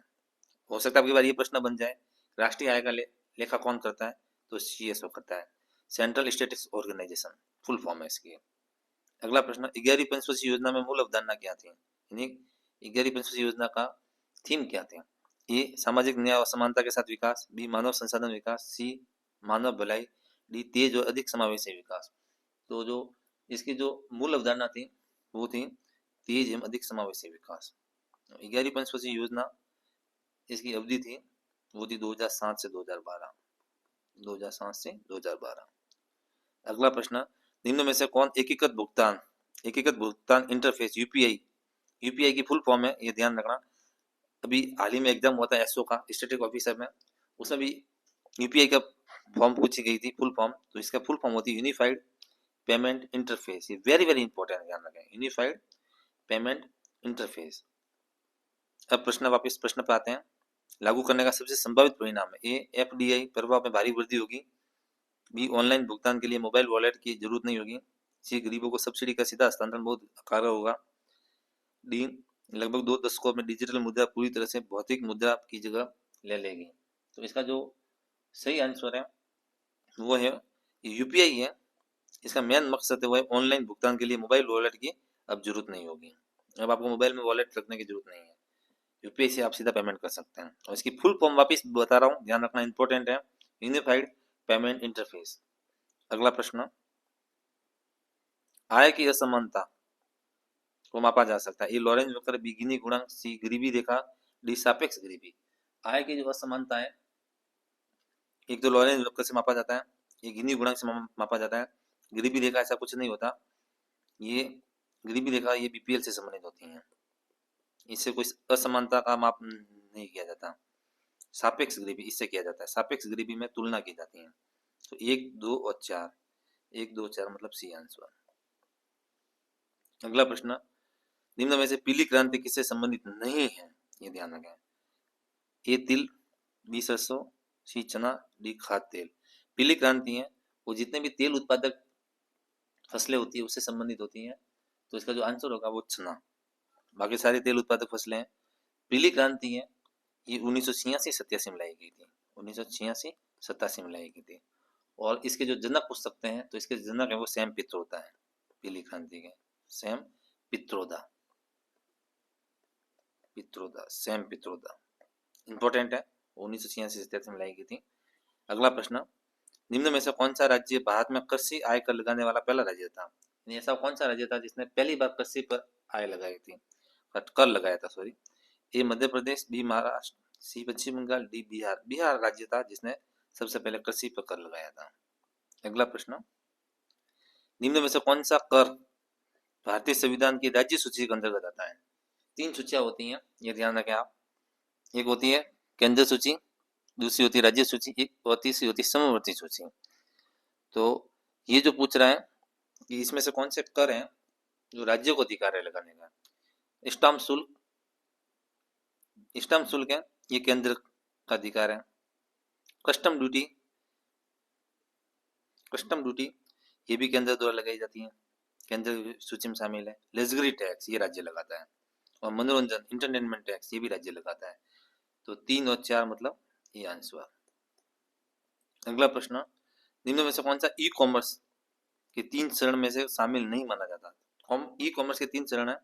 हो सकता है आपकी बार ये प्रश्न बन जाए, राष्ट्रीय आय का लेखा कौन करता है? तो CSO करता है, central statistics organisation, full form है इसकी। अगला प्रश्न, 11वीं पंचवर्षीय योजना में मूल अवधारणा क्या थी? यानी 11वीं पंचवर्षीय योजना का थीम क्या थी? ए सामाजिक न्याय और समानता के साथ विकास, बी मानव संसाधन विकास, सी मानव भलाई, डी तेज और अधिक समावेशी विकास। तो जो इसकी जो मूल अवधारणा थी वो थी तेज एवं अधिक समावेशी विकास। 11वीं पंचवर्षीय योजना इसकी अवधि थी वो थी 2007 से 2012, 2007 से 2012। अगला प्रश्न, निम्न में से कौन एकीकृत भुगतान इंटरफेस यूपीआई की फुल फॉर्म है? ये ध्यान रखना, अभी हाल ही में एग्जाम हुआ था एसओ का, स्टैटिक ऑफिसर में, उसमें भी यूपीआई का फॉर्म पूछी गई थी फुल फॉर्म। तो इसका फुल फॉर्म होती है यूनिफाइड पेमेंट इंटरफेस। ये वेरी वेरी इंपॉर्टेंट, ध्यान रखें, यूनिफाइड पेमेंट इंटरफेस। अब प्रश्न वापस प्रश्न पे आते हैं। लागू करने का सबसे संभावित परिणाम है, ए एफडीआई प्रभाव में भारी वृद्धि होगी, बी ऑनलाइन भुगतान के लिए मोबाइल वॉलेट की जरूरत नहीं होगी, सी गरीबों को सब्सिडी का सीधा हस्तांतरण बहुत कारगर होगा, डी लगभग 2 दशकों में डिजिटल मुद्रा पूरी तरह से भौतिक मुद्रा की जगह ले लेगी। तो इसका जो सही आंसर है वो है यूपीआई है। इसका मेन मकसद है वो ऑनलाइन भुगतान के लिए मोबाइल वॉलेट की अब जरूरत नहीं होगी। अब आपको मोबाइल में वॉलेट रखने की जरूरत नहीं है, यूपीआई से आप सीधा पेमेंट कर सकते हैं। और इसकी फुल फॉर्म वापस बता रहा हूँ, ध्यान रखना इंपॉर्टेंट है, यूनिफाइड पेमेंट इंटरफेस। अगला प्रश्न, आय की असमानता को मापा जा सकता है, ए लॉरेंज वक्र, बी गिनी गुणांक, सी गरीबी रेखा, डी सापेक्ष गरीबी। आय की जो असमानता है एक तो लॉरेंज वक्र से मापा जाता है, ये गिनी गुणांक से मापा जाता है। गरीबी रेखा ऐसा कुछ नहीं होता, ये गरीबी रेखा ये बीपीएल से संबंधित होती है, इससे कोई असमानता का माप नहीं किया जाता। सापेक्ष गरीबी इससे किया जाता है, सापेक्ष गरीबी में तुलना की जाती है। तो 1, 2 और 4, 1, 2, 4 मतलब सी आंसर। अगला प्रश्न, निम्न में से पीली क्रांति किससे संबंधित नहीं है? ये ध्यान रखें, ए तिल, बी सरसों, सी चना, डी खाद्य तेल। पीली क्रांति है वो जितने भी तेल उत्पादक फसलें होती है उससे संबंधित होती हैं। तो इसका जो आंसर होगा वो चना, बाकी सारी तेल उत्पादक फसलें हैं। पीली क्रांति है ये 1986-87 में लाई गई थी, 1986-87 में लाई गई थी। और इसके जो जनक पूछ सकते हैं तो इसके जनक है वो सैम पित्रोदा है, पीली क्रांति के Sam Pitroda, Sam Pitroda important है, 1986-87 में लाई गई थी। अगला प्रश्न, निम्न में से कौन सा राज्य भारत में कृषि आय कर लगाने वाला पहला राज्य था? ऐसा कौन सा राज्य था जिसने पहली बार कृषि पर आय लगाई थी, कर लगाया था, सॉरी। ए मध्य प्रदेश, बी महाराष्ट्र, सी पश्चिम बंगाल, डी बिहार। बिहार राज्य था जिसने सबसे पहले कृषि पर कर लगाया था। अगला प्रश्न, निम्न में से कौन सा कर भारतीय संविधान की राज्य सूची के अंतर्गत आता है? 3 सूचियां होती हैं, ये ध्यान रखें आप। एक होती है केंद्र सूची, दूसरी होती है राज्य सूची, एक और तीसरी होती है समवर्ती सूची। तो ये जो पूछ रहा है कि इसमें से कौन से कर हैं जो राज्यों को अधिकार है लगाने का। स्टाम्प शुल्क, स्टैम्प शुल्क है, ये केंद्र का अधिकार है। कस्टम ड्यूटी ये भी केंद्र द्वारा लगाई जाती है, केंद्र की सूची में शामिल है। लग्जरी टैक्स ये राज्य लगाता है, और मनोरंजन इंटरटेनमेंट टैक्स ये भी राज्य लगाता है। तो 3 और 4 मतलब ये आंसर। अगला प्रश्न, निम्न में से कौन सा ई कॉमर्स के 3 चरण में से शामिल नहीं माना जाता? ई कॉमर्स के 3 चरण है,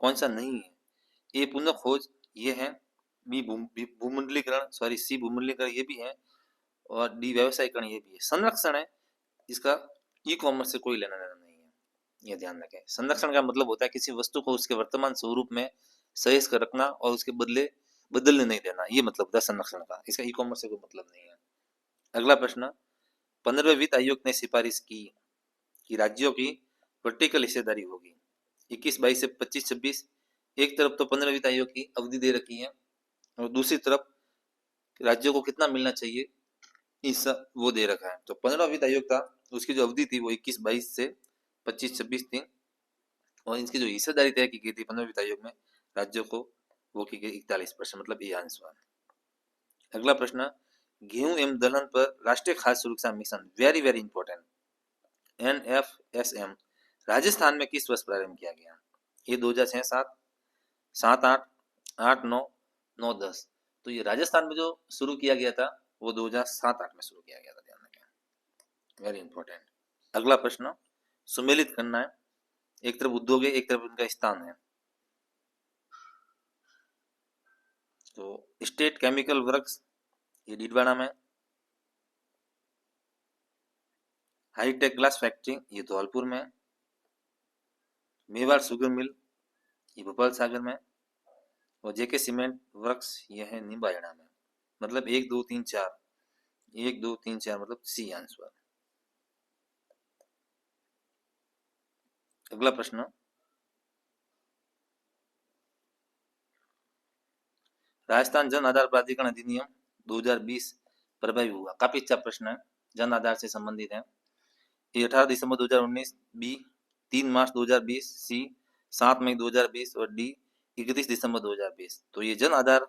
कौन सा नहीं है? ए पुनः खोज ये है, बी भूमंडलीकरण, सॉरी सी भूमंडलीकरण ये भी है, और डी व्यवसायीकरण ये भी है। संरक्षण है, इसका ई कॉमर्स से कोई लेना देना नहीं है, ये ध्यान रखें। संरक्षण का मतलब होता है किसी वस्तु को उसके वर्तमान स्वरूप में सहेज कर रखना और उसके बदलने नहीं देना, ये मतलब होता है संरक्षण का। इसका ई कॉमर्स से कोई मतलब नहीं है। अगला प्रश्न, 15वें वित्त आयोग ने सिफारिश की कि राज्यों की वर्टिकल हिस्सेदारी होगी 21-22 से 25-26। एक तरफ तो 15वें वित्त आयोग की अवधि दे रखी है, और दूसरी तरफ राज्यों को कितना मिलना चाहिए इस वो दे रखा है। तो 15वां वित्त आयोग था, उसकी जो अवधि थी वो 21-22 से 25-26 थी, और इसकी जो हिस्सेदारी तय की गई थी 15वें वित्त आयोग में राज्यों को, वो की गई 41%, मतलब ये आंसर। अगला प्रश्न, गेहूं एवं दलहन पर राष्ट्रीय खाद्य सुरक्षा mission very very important NFSM Rajasthan में किस वर्ष प्रारंभ किया गया? ये 2006, 7, 7, 8, 8, 9, 9, 10। तो ये राजस्थान में जो शुरू किया गया था वो 2007-8 में शुरू किया गया था, ध्यान रखें, वेरी इंपॉर्टेंट। अगला प्रश्न, सुमेलित करना है, एक तरफ उद्योग है, एक तरफ इनका स्थान है। तो स्टेट केमिकल वर्क्स ये डीडवाना में, हाईटेक ग्लास फैक्ट्री ये धौलपुर में, मेवाड़ शुगर मिल ये भोपाल सागर में, और जेके सीमेंट वर्क्स ये है निम्बाहेड़ा में। मतलब 1, 2, 3, 4, 1, 2, 3, 4 मतलब सी आंसर। अगला प्रश्न, राजस्थान जन आधार प्राधिकरण अधिनियम 2020 प्रभावी हुआ? काफी अच्छा प्रश्न है, जन आधार से संबंधित है। ये 18 दिसंबर 2019, बी 3 मार्च 2020, सी 7 मई 2020, और डी 31 दिसंबर 2020। तो ये जन आधार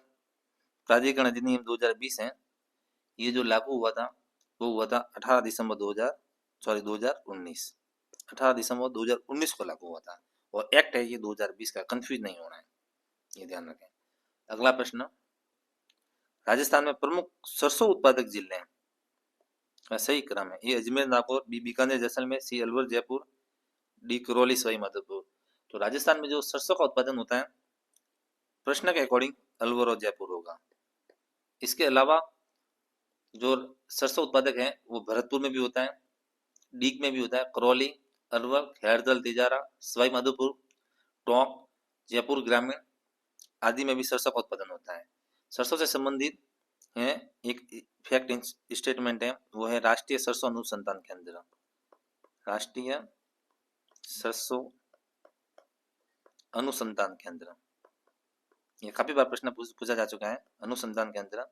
प्राधिकरण अधिनियम 2020 है, ये जो लागू हुआ था वो हुआ था 18 दिसंबर 2019, 18 दिसंबर 2019 को लागू हुआ था, और एक्ट है ये 2020 का, कंफ्यूज नहीं होना है, ये ध्यान रखें। अगला प्रश्न, राजस्थान में प्रमुख सरसों उत्पादक जिले का सही क्रम है। ए अजमेर, नागौर, बी बीकानेर, जैसलमेर, सी अलवर, जयपुर, डी करौली, सवाई माधोपुर। तो राजस्थान में जो सरसों का उत्पादन होता है प्रश्न के अकॉर्डिंग अलवर और जयपुर होगा। इसके अलावा जो सरसों उत्पादक है वो भरतपुर में भी होता है, डीग में भी होता है, करौली, अलवर, खैरदल, तिजारा, सवाई माधोपुर, टोंक, जयपुर ग्रामीण आदि में भी सरसों का उत्पादन होता है। सरसों से संबंधित है एक फैक्ट स्टेटमेंट है, वो है राष्ट्रीय सरसों अनुसंधान केंद्र, राष्ट्रीय सरसों अनुसंधान केंद्र। ये काफी बार प्रश्न पूछा जा चुका है, अनुसंधान केंद्र।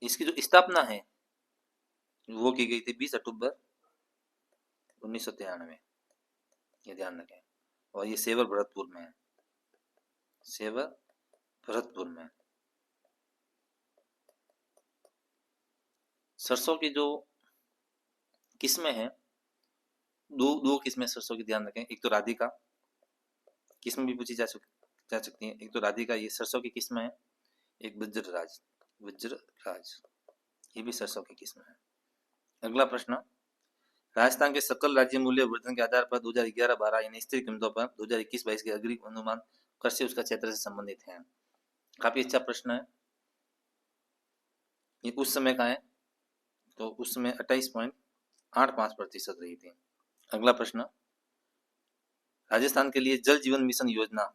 इसकी जो स्थापना है वो की गई थी 20 अक्टूबर 1993, ये ध्यान रखें, और ये सेवर भरतपुर में है, सेवर भरतपुर में। सरसों की जो किस्में हैं, दो किस्में सरसों की, ध्यान रखें। एक तो राधिका किस्म भी पूछी जा सकती है, एक तो राधिका ये सरसों की किस्म है, एक वज्रराज, ये भी सरसों की किस्म है। अगला प्रश्न, राजस्थान के सकल राज्य मूल्य वर्धन के आधार पर 2011-12 यानी स्थिर कीमतों पर 2021-22 के अग्रिम अनुमान कृषि उसका क्षेत्र से संबंधित है। काफी अच्छा प्रश्न है, ये उस समय का है, तो उस समय 28.85% रही थी। अगला प्रश्न, राजस्थान के लिए जल जीवन मिशन योजना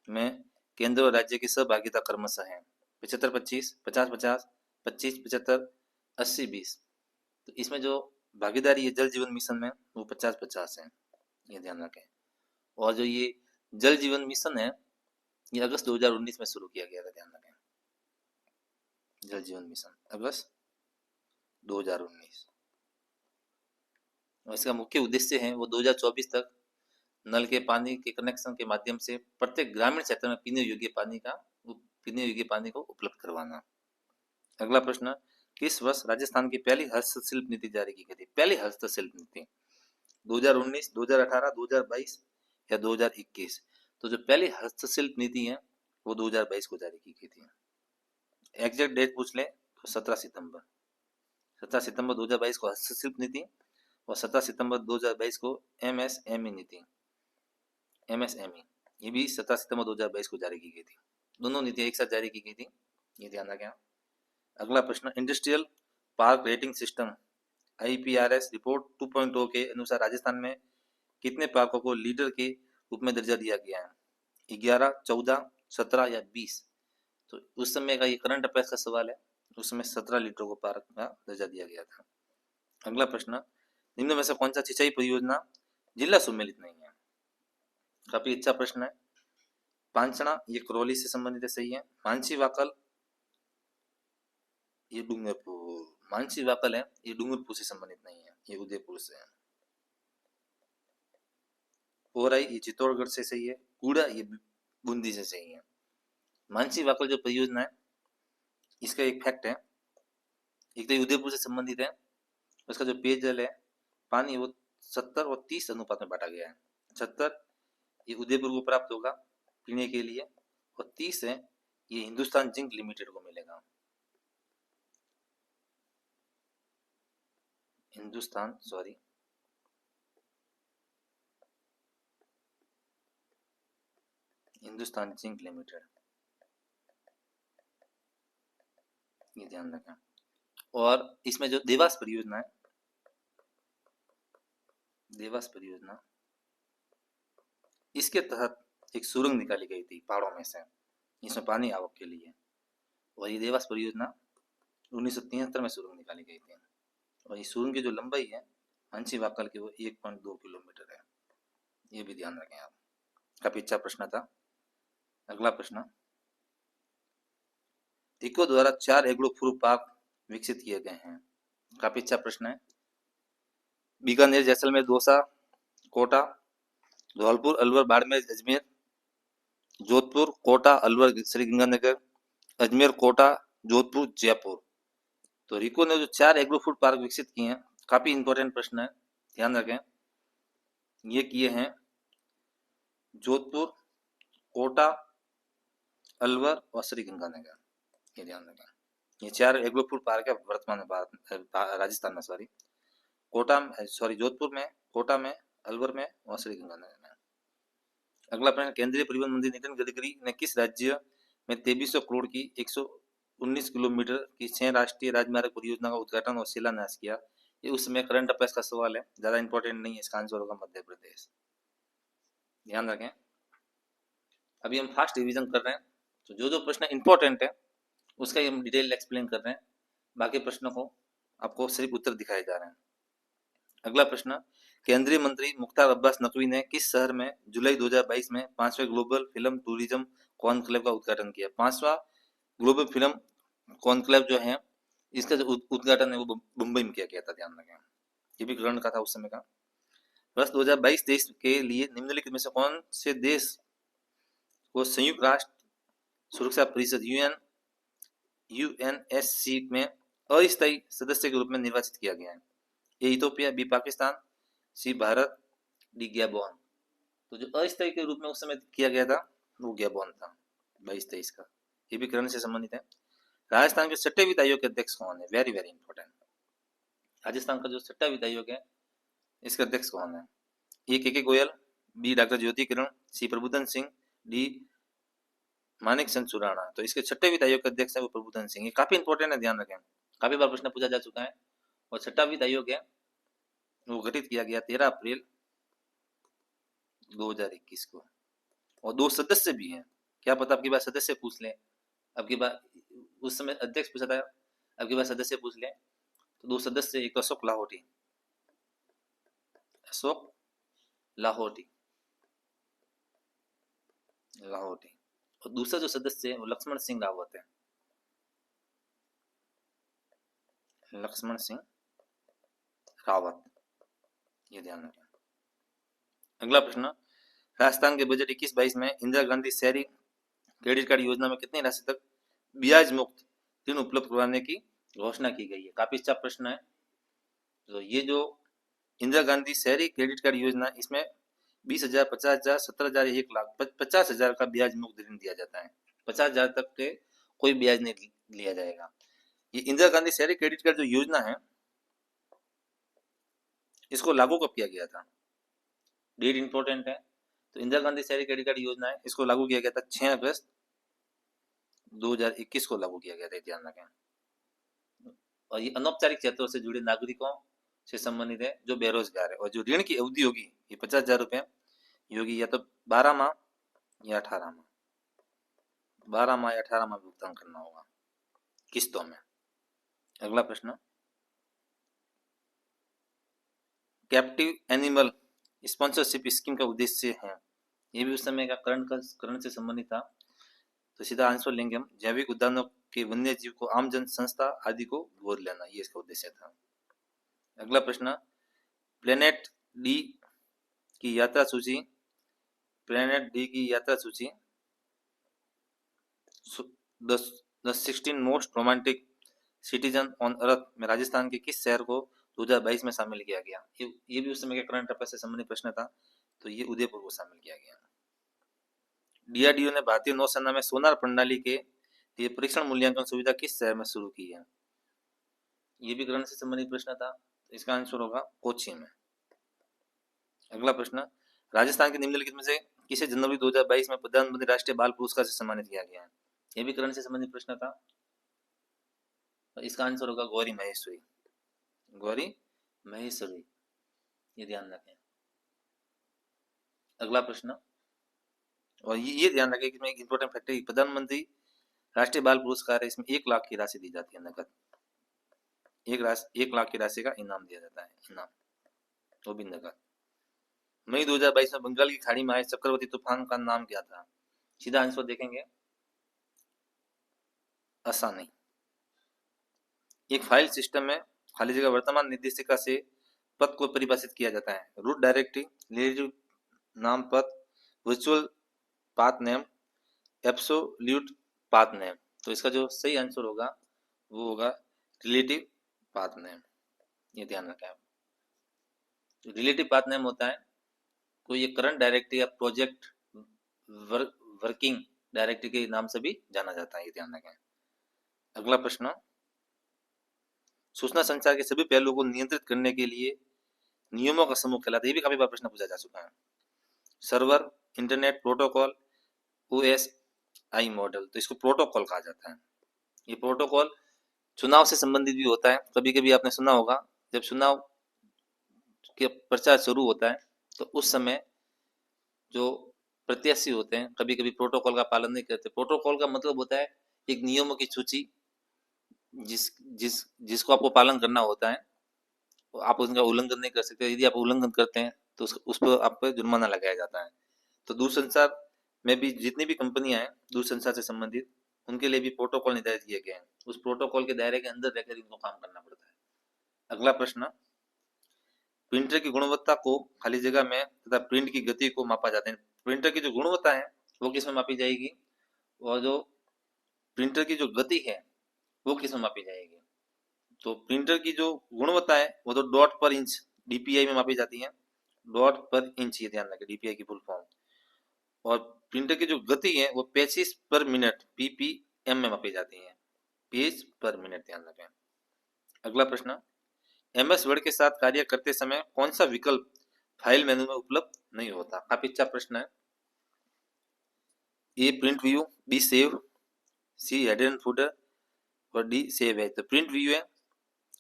में केंद्र और राज्य की सहभागिता क्रमशः है 75-25, 50-50, 25-75, 80-20। तो इसमें जो भागीदारी है जल जीवन मिशन में वो 50-50 है, ये ध्यान रखें। और जो ये जल जीवन मिशन है ये अगस्त 2019 में शुरू किया गया था, ध्यान रखें, जल जीवन मिशन अगस्त 2019। और इसका मुख्य उद्देश्य है वो 2024 तक नल के पानी के कनेक्शन के माध्यम से प्रत्येक ग्रामीण क्षेत्र में पीने योग्य पानी का कितनी बीघे पानी को उपलब्ध करवाना। अगला प्रश्न, किस वर्ष राजस्थान की पहली हस्तशिल्प नीति जारी की गई थी? पहली हस्तशिल्प नीति 2019, 2018, 2022 या 2021? तो जो पहली हस्तशिल्प नीति है वो 2022 को जारी की गई थी। एग्जैक्ट डेट पूछ ले तो 17 सितंबर 2022 को हस्तशिल्प नीति और 17 सितंबर 2022 को एमएसएमई नीति, एमएसएमई ये भी 17 सितंबर 2022 को जारी की गई थी। दोनों नीतियां एक साथ जारी की गई थी, ये ध्यान रखें। अगला प्रश्न, industrial park rating system IPRS report 2.0 के अनुसार राजस्थान में कितने पार्कों को लीडर के रूप में दर्जा दिया गया है? 11, 14, 17 या 20? तो उस समय का ये करंट अफेयर्स का सवाल है, उस समय 17 लीडरों को पार्क का दर्जा दिया गया था। अगला प्रश्न, निम्न में से कौन सा सिंचाई परियोजना जिला सम्मिलित नहीं है? काफी अच्छा प्रश्न है। पांचना ये करौली से संबंधित है, सही है। मानसी वाकल ये डूंगरपुर, मानसी वाकल है ये डूंगरपुर से संबंधित नहीं है, ये उदयपुर से है। पोराई ये चित्तौड़गढ़ से सही है। कूड़ा ये बूंदी से सही है। मानसी वाकल जो परियोजना है इसका एक फैक्ट है, एक तो उदयपुर से संबंधित है, उसका जो पेयजल है पानी वो 70 और 30 अनुपात में बांटा गया है। 70 ये उदयपुर को प्राप्त होगा पीने के लिए और 30 है ये हिंदुस्तान जिंक लिमिटेड को मिलेगा। हिंदुस्तान जिंक लिमिटेड, ये ध्यान रखें। और इसमें जो देवास परियोजना है, देवास परियोजना इसके तहत एक सुरंग निकाली गई थी पहाड़ों में से, इसमें पानी आवक के लिए, और ये देवास परियोजना 1973 में सुरंग निकाली गई थी। और ये सुरंग की जो लंबाई है मानसी वाकल की वो 1.2 किलोमीटर है, ये भी ध्यान रखें आप। काफी अच्छा प्रश्न था। अगला प्रश्न, इको द्वारा 4 एग्रो फ्रूट पार्क विकसित किए गए हैं। काफी अच्छा प्रश्न है। बीकानेर, जैसलमेर, दौसा, कोटा, धौलपुर, अलवर, बाड़मेर, अजमेर, जोधपुर, कोटा, अलवर, श्रीगंगानगर, अजमेर, कोटा, जोधपुर, जयपुर। तो रिको ने जो 4 एग्रो फूड पार्क विकसित किए हैं, काफी इंपॉर्टेंट प्रश्न है, ध्यान रखें। ये किए हैं जोधपुर, कोटा, अलवर और श्रीगंगानगर, ये ध्यान रखें। ये 4 एग्रो फूड पार्क है वर्तमान में राजस्थान में, जोधपुर में, कोटा में, अलवर में और श्रीगंगानगर में। अगला प्रश्न, केंद्रीय परिवहन मंत्री नितिन गडकरी ने किस राज्य में 2300 करोड़ की 119 किलोमीटर की 6 राष्ट्रीय राजमार्ग परियोजना का उद्घाटन और शिलान्यास किया? ये उस समय करंट अफेयर्स का सवाल है, ज्यादा इंपॉर्टेंट नहीं है, इसका आंसर होगा मध्य प्रदेश, ध्यान रखें। अभी हम फास्ट रिवीजन कर रहे हैं, तो जो जो प्रश्न इंपॉर्टेंट है उसका हम डिटेल एक्सप्लेन कर रहे हैं, बाकी प्रश्नों को आपको सिर्फ उत्तर दिखाए जा रहे हैं। अगला प्रश्न, केंद्रीय मंत्री मुख्तार अब्बास नकवी ने किस शहर में जुलाई 2022 में 5वें ग्लोबल फिल्म टूरिज्म कॉन्क्लेव का उद्घाटन किया? 5वां ग्लोबल फिल्म कॉन्क्लेव जो है इसका जो उद्घाटन है वो मुंबई में किया गया था, ध्यान रखें। ये भी ग्रहण का था उस समय का। वर्ष 2022-23 के लिए निम्नलिखित में से कौन से देश को संयुक्त राष्ट्र सुरक्षा परिषद यूएनएससी में अस्थायी सदस्य के रूप में निर्वाचित किया गया है? ए इथोपिया, बी पाकिस्तान, सी भारत, डी गैबोन। तो जो अस्थायी के रूप में उस समय किया गया था वो गैबोन था 22-23 का। ये भी करंट से संबंधित है। राजस्थान के 6वें वित्त आयोग के अध्यक्ष कौन है? Very very important. राजस्थान का जो 6वां वित्त आयोग है इसका अध्यक्ष कौन है? ए के गोयल, बी डॉक्टर ज्योति किरण, सी प्रबुद्धन सिंह, डी मानिक चंद सुराणा। तो इसके 6वें वित्त आयोग के अध्यक्ष है वो प्रबुद्धन सिंह। ये काफी इंपॉर्टेंट है, ध्यान रखें, काफी बार प्रश्न पूछा जा चुका है। और 6वां वित्त आयोग है वो गठित किया गया 13 अप्रैल 2021 को। और 2 सदस्य भी हैं, क्या पता आपकी बात सदस्य पूछ लें, आपकी बात उस समय अध्यक्ष पूछा था, आपकी बात सदस्य पूछ लें। तो 2 सदस्य, एक अशोक लाहोटी, और दूसरा जो सदस्य है वो लक्ष्मण सिंह रावत है, लक्ष्मण सिंह रावत, ये ध्यान रखें। अगला प्रश्न, राजस्थान के बजट 21-22 में इंदिरा गांधी शहरी क्रेडिट कार्ड योजना में कितनी राशि तक ब्याज मुक्त ऋण उपलब्ध करवाने की घोषणा की गई है? काफी अच्छा प्रश्न है। तो ये जो इंदिरा गांधी शहरी क्रेडिट कार्ड योजना, इसमें 20,000, 50,000, 17,000, 1,00,000, 50,000 का ब्याज मुक्त ऋण दिया जाता है। 50,000 तक के कोई ब्याज नहीं लिया जाएगा। ये इंदिरा गांधी शहरी क्रेडिट कार्ड जो योजना है, इसको लागू कब किया गया था? डेट इंपॉर्टेंट है। तो इंदिरा गांधी शहरी क्रेडिट कार्ड योजना है, इसको लागू किया गया था 6 अगस्त 2021 को लागू किया गया था, ध्यान रखें। और ये अनौपचारिक क्षेत्रों से जुड़े नागरिकों से संबंधित है जो बेरोजगार है, और जो ऋण की अवधि होगी ये 50,000 रुपये होगी, या तो 12 माह या 18 माह, 12 माह या 18 माह भुगतान करना होगा किस्तों में। अगला प्रश्न, कैप्टिव एनिमल स्पॉन्सरशिप स्कीम का उद्देश्य है? ये भी उस समय का करण से संबंधित था। तो सीधा आंसर लेंगे हम, जैविक उद्यानों के वन्य जीव को आम जन संस्था आदि को गोद लेना, ये इसका उद्देश्य था। अगला प्रश्न, प्लेनेट डी की यात्रा सूची, प्लेनेट डी की यात्रा सूची the 16 most romantic citizen on earth में राजस्थान के किस शहर को 2022 में शामिल किया गया? ये भी उस समय के करंट अफेयर से संबंधित प्रश्न था। तो ये उदयपुर को शामिल किया गया। डीआरडीओ ने भारतीय नौसेना में सोनार प्रणाली के लिए परीक्षण मूल्यांकन सुविधा किस शहर में शुरू की है? ये भी करंट से संबंधित प्रश्न था। तो इसका आंसर होगा कोच्चि में। अगला प्रश्न, राजस्थान के निम्नलिखित में से किसे जनवरी 2022 में प्रधानमंत्री राष्ट्रीय बाल पुरस्कार से सम्मानित किया गया है? ये भी करंट से संबंधित प्रश्न था। तो इसका आंसर होगा गौरी महेश्वरी, गौरी महेश्वरी, ये ध्यान रखें। अगला प्रश्न, और ये ध्यान रखें कि इसमें एक इंपॉर्टेंट फैक्टर है, प्रधानमंत्री राष्ट्रीय बाल पुरस्कार है, इसमें 1 लाख की राशि दी जाती है नकद। 1 लाख की राशि का इनाम दिया जाता है, इनाम, वो भी नकद। मई 2022 में बंगाल की खाड़ी में आए चक्रवाती तूफान का नाम क्या था? सीधा आंसर देखेंगे, आसानी। एक फाइल सिस्टम में खाली जगह वर्तमान निर्देशिका से पथ को परिभाषित किया जाता है। रूट डायरेक्टरी, रिलेटिव नाम पथ, virtual path name, absolute path name. तो इसका जो सही आंसर होगा वो होगा रिलेटिव पाथ नेम, ये ध्यान रखें आप। तो रिलेटिव पाथ नेम होता है कोई ये करंट डायरेक्टरी या प्रोजेक्ट वर्किंग डायरेक्टरी के नाम से भी जाना जाता है, ये ध्यान रखें। अगला प्रश्न, सूचना संचार के सभी पहलुओं को नियंत्रित करने के लिए नियमों का समूह कहलाता है। ये भी काफी बार प्रश्न पूछा जा चुका है। Server, internet protocol, OSI model. तो इसको प्रोटोकॉल कहा जाता है। ये प्रोटोकॉल चुनाव से संबंधित भी होता है। कभी कभी आपने सुना होगा जब चुनाव के प्रचार शुरू होता है तो उस समय जो प्रत्याशी होते हैं कभी कभी प्रोटोकॉल का पालन नहीं करते। प्रोटोकॉल का मतलब होता है एक नियमों की सूची जिसको आपको पालन करना होता है, आप उनका उल्लंघन नहीं कर सकते। यदि आप उल्लंघन करते हैं तो उस पर आप पर जुर्माना लगाया जाता है। तो दूरसंचार में भी जितनी भी कंपनियां हैं दूरसंचार से संबंधित, उनके लिए भी प्रोटोकॉल निर्धारित किए गए हैं। उस प्रोटोकॉल के दायरे के अंदर रहकर इनको काम करना पड़ता है। अगला प्रश्न, प्रिंटर की गुणवत्ता को खाली जगह में तथा प्रिंट की गति को मापा जाता है। प्रिंटर की जो गुणवत्ता है वो किस में मापी जाएगी, और जो प्रिंटर की जो गति है वो किस में मापी जाएगी? तो प्रिंटर की जो गुणवत्ता है वो तो डॉट पर इंच DPI में मापी जाती है। डॉट पर इंच, ये ध्यान रखें, DPI की फुल फॉर्म। और प्रिंटर की जो गति है वो पेजेस पर मिनट PPM में मापी जाती है, पेज पर मिनट, ध्यान रखें। अगला प्रश्न, MS वर्ड के साथ कार्य करते समय कौन सा विकल्प फाइल मेनू में उपलब्ध नहीं होता? काफी अच्छा प्रश्न है। A print view, B save, C header and footer, और डी सेव एज। तो प्रिंट व्यू है,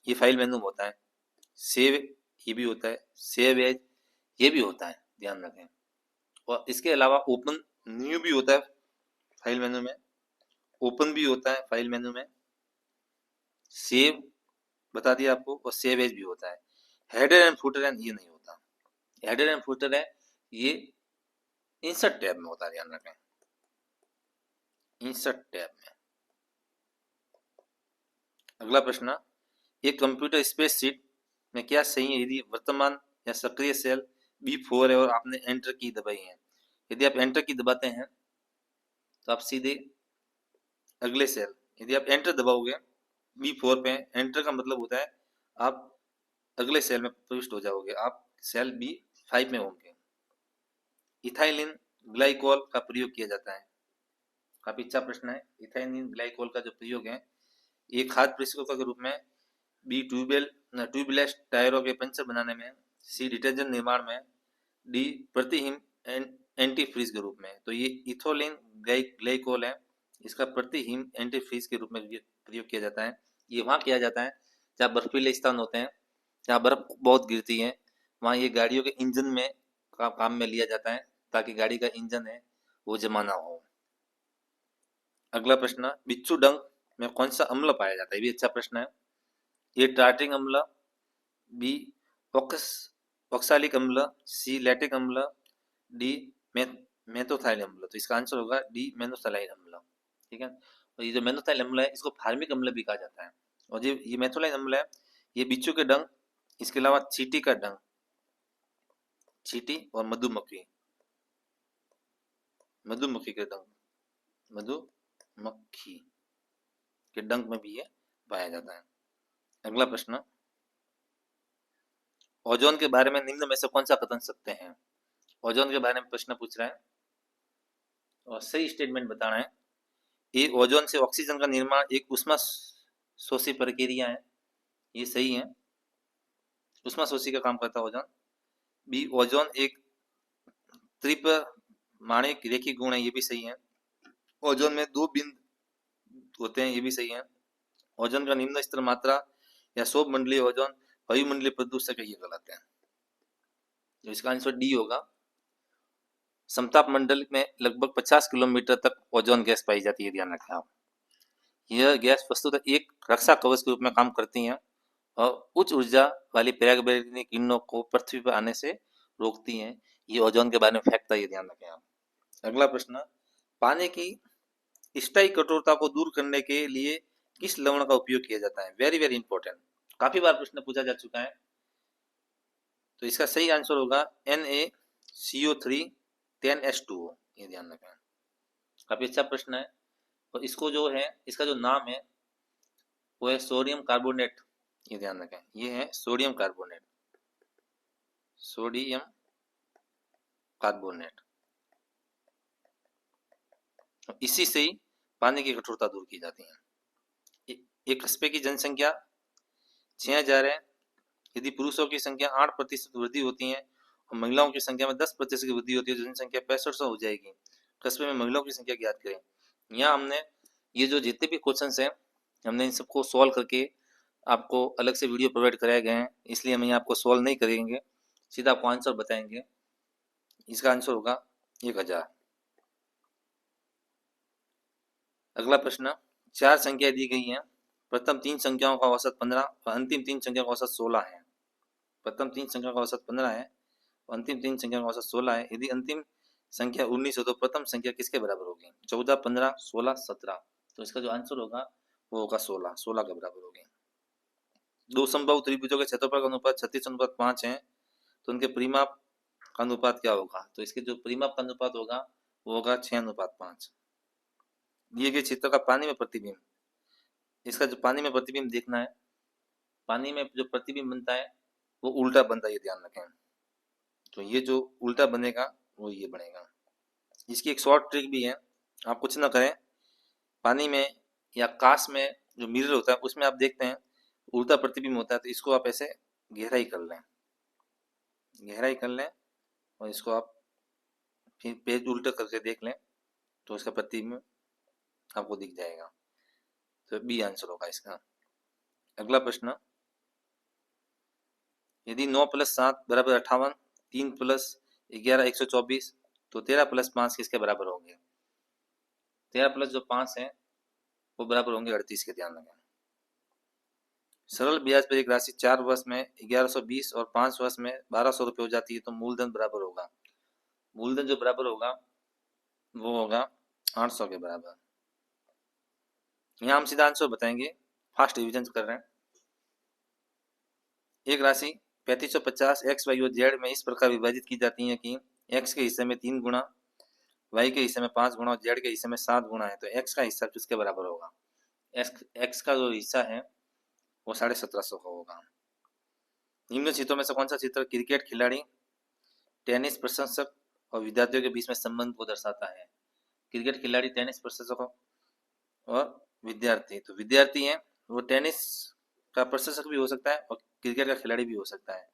ये फाइल मेनू में होता है। सेव ये भी होता है, सेव एज ये भी होता है, ध्यान रखें। और इसके अलावा ओपन न्यू भी होता है फाइल मेनू में, ओपन भी होता है फाइल मेनू में, सेव बता दिया आपको, और सेव एज भी होता है। हेडर एंड फुटर एंड ये नहीं होता। हेडर एंड फुटर है ये इंसर्ट टैब में होता है, ध्यान रखें, इंसर्ट टैब में। अगला प्रश्न, एक कंप्यूटर स्प्रेडशीट में क्या सही है यदि वर्तमान या सक्रिय सेल B4 है और आपने एंटर की दबाई है? यदि आप एंटर की दबाते हैं तो आप सीधे अगले सेल, यदि आप एंटर दबाओगे B4 पे, एंटर का मतलब होता है आप अगले सेल में प्रविष्ट हो जाओगे, आप सेल B5 में होंगे। इथाइलिन ग्लाइकोल का प्रयोग किया जाता है। काफी अच्छा प्रश्न है। इथाइलिन ग्लाइकोल का जो प्रयोग है ये खाद्य प्रशिक्षकों के रूप में, बी ट्यूबलेस टायरों के पंचर बनाने में, सी डिटर्जेंट निर्माण में, डी प्रतिहिम एंटी फ्रीज के रूप में। तो ये इथोलिन ग्लाइकोल है, इसका प्रतिहिम एंटी फ्रीज के रूप में प्रयोग किया जाता है। ये वहाँ किया जाता है जहाँ बर्फीले स्थान होते हैं, जहाँ बर्फ बहुत गिरती है, वहाँ ये गाड़ियों के इंजन में काम में लिया जाता है ताकि गाड़ी का इंजन है वो जमा ना हो। अगला प्रश्न, बिच्छू डंक में कौन सा अम्ल पाया जाता है? ये भी अच्छा प्रश्न है। ए टार्ट्रिक अम्ल, बी ऑक्सालिक अम्ल, सी लैक्टिक अम्ल, डी मेथोथाइल अम्ल। तो इसका आंसर होगा डी मेथोथाइल अम्ल। ठीक है, और ये जो मेथोथाइल अम्ल है इसको फार्मिक अम्ल भी कहा जाता है। और ये मेथोथाइल अम्ल है ये बिच्छू के डंक, इसके अलावा चींटी का डंक, चींटी और मधुमक्खी के डंक, मधुमक्खी के डंक में भी ये पाया जाता है। अगला प्रश्न, ओजोन के बारे में निम्न में से कौन सा कथन सत्य है? ओजोन के बारे में प्रश्न पूछ रहा है और सही स्टेटमेंट बताना है। ये ओजोन से ऑक्सीजन का निर्माण एक उष्मा शोषी प्रक्रिया है, ये सही है, उष्मा शोषी का काम करता है ओजोन। बी ओजोन एक त्रिपमाणिक रेखी गुण है, ये भी सही है। ओजोन में 2 बिंदु होते हैं, ये भी सही है। ओजोन का निम्न स्तर मात्रा या शोभ मंडलीय ओजोन वायुमंडलीय प्रदूषक है, ये गलत है। तो इसका आंसर डी होगा। समताप मंडल में लगभग 50 किलोमीटर तक ओजोन गैस पाई जाती है, ध्यान रखें आप। यह गैस वस्तुतः एक रक्षा कवच के रूप में काम करती है और उच्च ऊर्जा वाली पराबैंगनी किरणों को पृथ्वी पर आने से रोकती हैं। ये ओजोन के बारे में फैक्ट है, ये ध्यान रखें आप। अगला प्रश्न, पानी की स्थायी कठोरता को दूर करने के लिए किस लवण का उपयोग किया जाता है? वेरी वेरी इंपॉर्टेंट, काफी बार प्रश्न पूछा जा चुका है। तो इसका सही आंसर होगा NaCO3 10H2O, ये ध्यान रखें। काफी अच्छा प्रश्न है और इसको जो है, इसका जो नाम है वो है सोडियम कार्बोनेट, ये ध्यान रखें। ये है सोडियम कार्बोनेट, सोडियम कार्बोनेट। इसी से ही पानी की कठोरता दूर की जाती है। एक कस्बे की जनसंख्या 6000 है, यदि पुरुषों की संख्या 8% वृद्धि होती है और महिलाओं की संख्या में 10% की वृद्धि होती है तो जनसंख्या 6500 हो जाएगी। कस्बे में महिलाओं की संख्या ज्ञात करें। यहाँ हमने ये जो जितने भी क्वेश्चंस हैं हमने इन सबको सॉल्व करके आपको अलग से वीडियो प्रोवाइड कराए गए हैं, इसलिए हम यहाँ आपको सॉल्व नहीं करेंगे, सीधा आपको आंसर बताएंगे। इसका आंसर होगा 1000। अगला प्रश्न, 4 संख्या दी गई हैं, प्रथम 3 संख्याओं का औसत 15 और अंतिम 3 संख्या का औसत 16 है। प्रथम 3 संख्या का औसत 15 है और अंतिम 3 संख्या का औसत 16 है। यदि अंतिम संख्या 19 हो तो प्रथम संख्या किसके बराबर होगी? 14, 15, 16, 17। तो इसका जो आंसर होगा वो होगा 16 के बराबर होगी। दो समबाहु त्रिभुजों के क्षेत्रफल का अनुपात 36:5 है, तो उनके परिमाप का अनुपात क्या होगा? तो इसके जो परिमाप का अनुपात होगा वो होगा 6:5। दिए गए चित्र का पानी में प्रतिबिंब, इसका जो पानी में प्रतिबिंब देखना है, पानी में जो प्रतिबिंब बनता है वो उल्टा बनता है, ये ध्यान रखें। तो ये जो उल्टा बनेगा वो ये बनेगा। इसकी एक शॉर्ट ट्रिक भी है, आप कुछ ना करें, पानी में या कांच में जो मिरर होता है उसमें आप देखते हैं उल्टा प्रतिबिंब होता है, तो इसको आप ऐसे गहराई कर लें और इसको आप फिर पेज उल्टा करके देख लें तो इसका प्रतिबिंब आपको दिख जाएगा। तो बी आंसर होगा इसका। अगला प्रश्न, यदि 9 + 7 = 58, 3 + 11 124, तो 13 + 5 किसके बराबर होंगे? 13 प्लस जो 5 है वो बराबर होंगे 38 के, ध्यान रखें। सरल ब्याज पर एक राशि 4 वर्ष में 1120 और 5 वर्ष में 1200 रुपये हो जाती है तो मूलधन बराबर होगा, मूलधन जो बराबर होगा वो होगा 800 के बराबर। यहाँ हम सीधा आंसर बताएंगे, फास्ट रिविजन कर रहे हैं। एक राशि 3550 x, y और z में इस प्रकार विभाजित की जाती है कि x के हिस्से में 3 गुना y के हिस्से में 5 गुना और z के हिस्से में 7 गुना है, तो x का हिस्सा किसके बराबर होगा? x का जो हिस्सा है वो 1750 का होगा। निम्न चित्रों में से कौन सा चित्र क्रिकेट खिलाड़ी, टेनिस प्रशंसक और विद्यार्थियों के बीच में संबंध को दर्शाता है? क्रिकेट खिलाड़ी, टेनिस प्रशंसक और विद्यार्थी। तो विद्यार्थी है वो टेनिस का प्रशंसक भी हो सकता है और क्रिकेट का खिलाड़ी भी हो सकता है,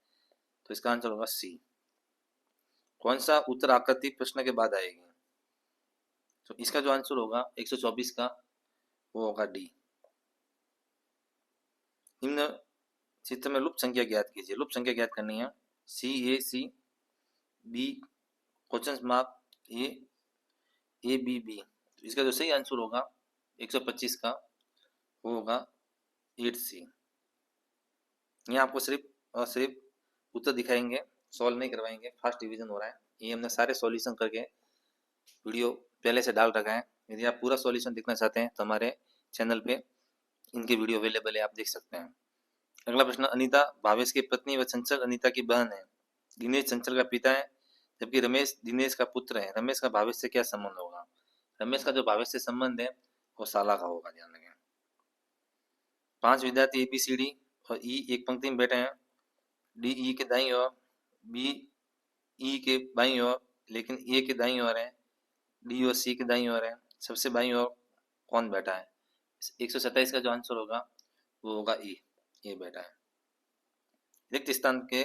तो इसका आंसर होगा सी। कौन सा उत्तर आकृति प्रश्न के बाद आएगी? तो इसका जो आंसर होगा 124 का वो होगा डी। निम्न चित्र में लुप्त संख्या ज्ञात कीजिए। लुप्त संख्या ज्ञात करनी है। CAC, B question mark ABB। तो इसका जो सही आंसर होगा 125 का वो होगा 8C। यहाँ आपको सिर्फ और सिर्फ उत्तर दिखाएंगे, सॉल्व नहीं करवाएंगे। फर्स्ट डिवीजन हो रहा है, ये हमने सारे सॉल्यूशन करके वीडियो पहले से डाल रखा है। यदि आप पूरा सॉल्यूशन देखना चाहते हैं तो हमारे चैनल पे इनके वीडियो अवेलेबल है, आप देख सकते हैं। अगला प्रश्न, अनीता भावेश की पत्नी व चंचल अनीता की बहन है। दिनेश चंचल का पिता है जबकि रमेश दिनेश का पुत्र है। रमेश का भावेश से क्या संबंध होगा? रमेश का जो भावेश से संबंध है वो साला का होगा, ध्यान रखें। 5 विद्यार्थी ABCD और E एक पंक्ति में बैठे हैं। DE के दाईं ओर, BE के बाईं ओर, लेकिन A के दाईं ओर है, D और C के दाईं ओर है। सबसे बाईं ओर कौन बैठा है? 127 का जो आंसर होगा वो होगा ए बैठा है। रिक्त स्थान के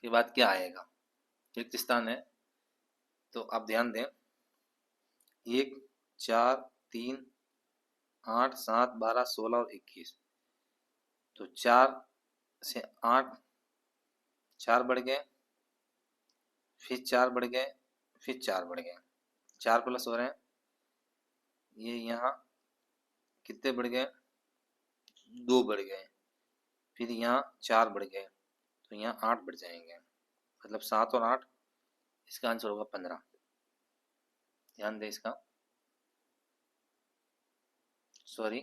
बाद क्या आएगा? रिक्त स्थान है तो आप ध्यान दें, 1, 4, 3, 8, 7, 12, 16 और 21। तो 4 से 8, 4 बढ़ गए, फिर 4 बढ़ गए, फिर 4 बढ़ गए, 4 प्लस हो रहे हैं। ये यहाँ कितने बढ़ गए? 2 बढ़ गए, फिर यहाँ 4 बढ़ गए, तो यहाँ 8 बढ़ जाएंगे, मतलब 7 और 8, इसका आंसर होगा 15। ध्यान दें इसका, सॉरी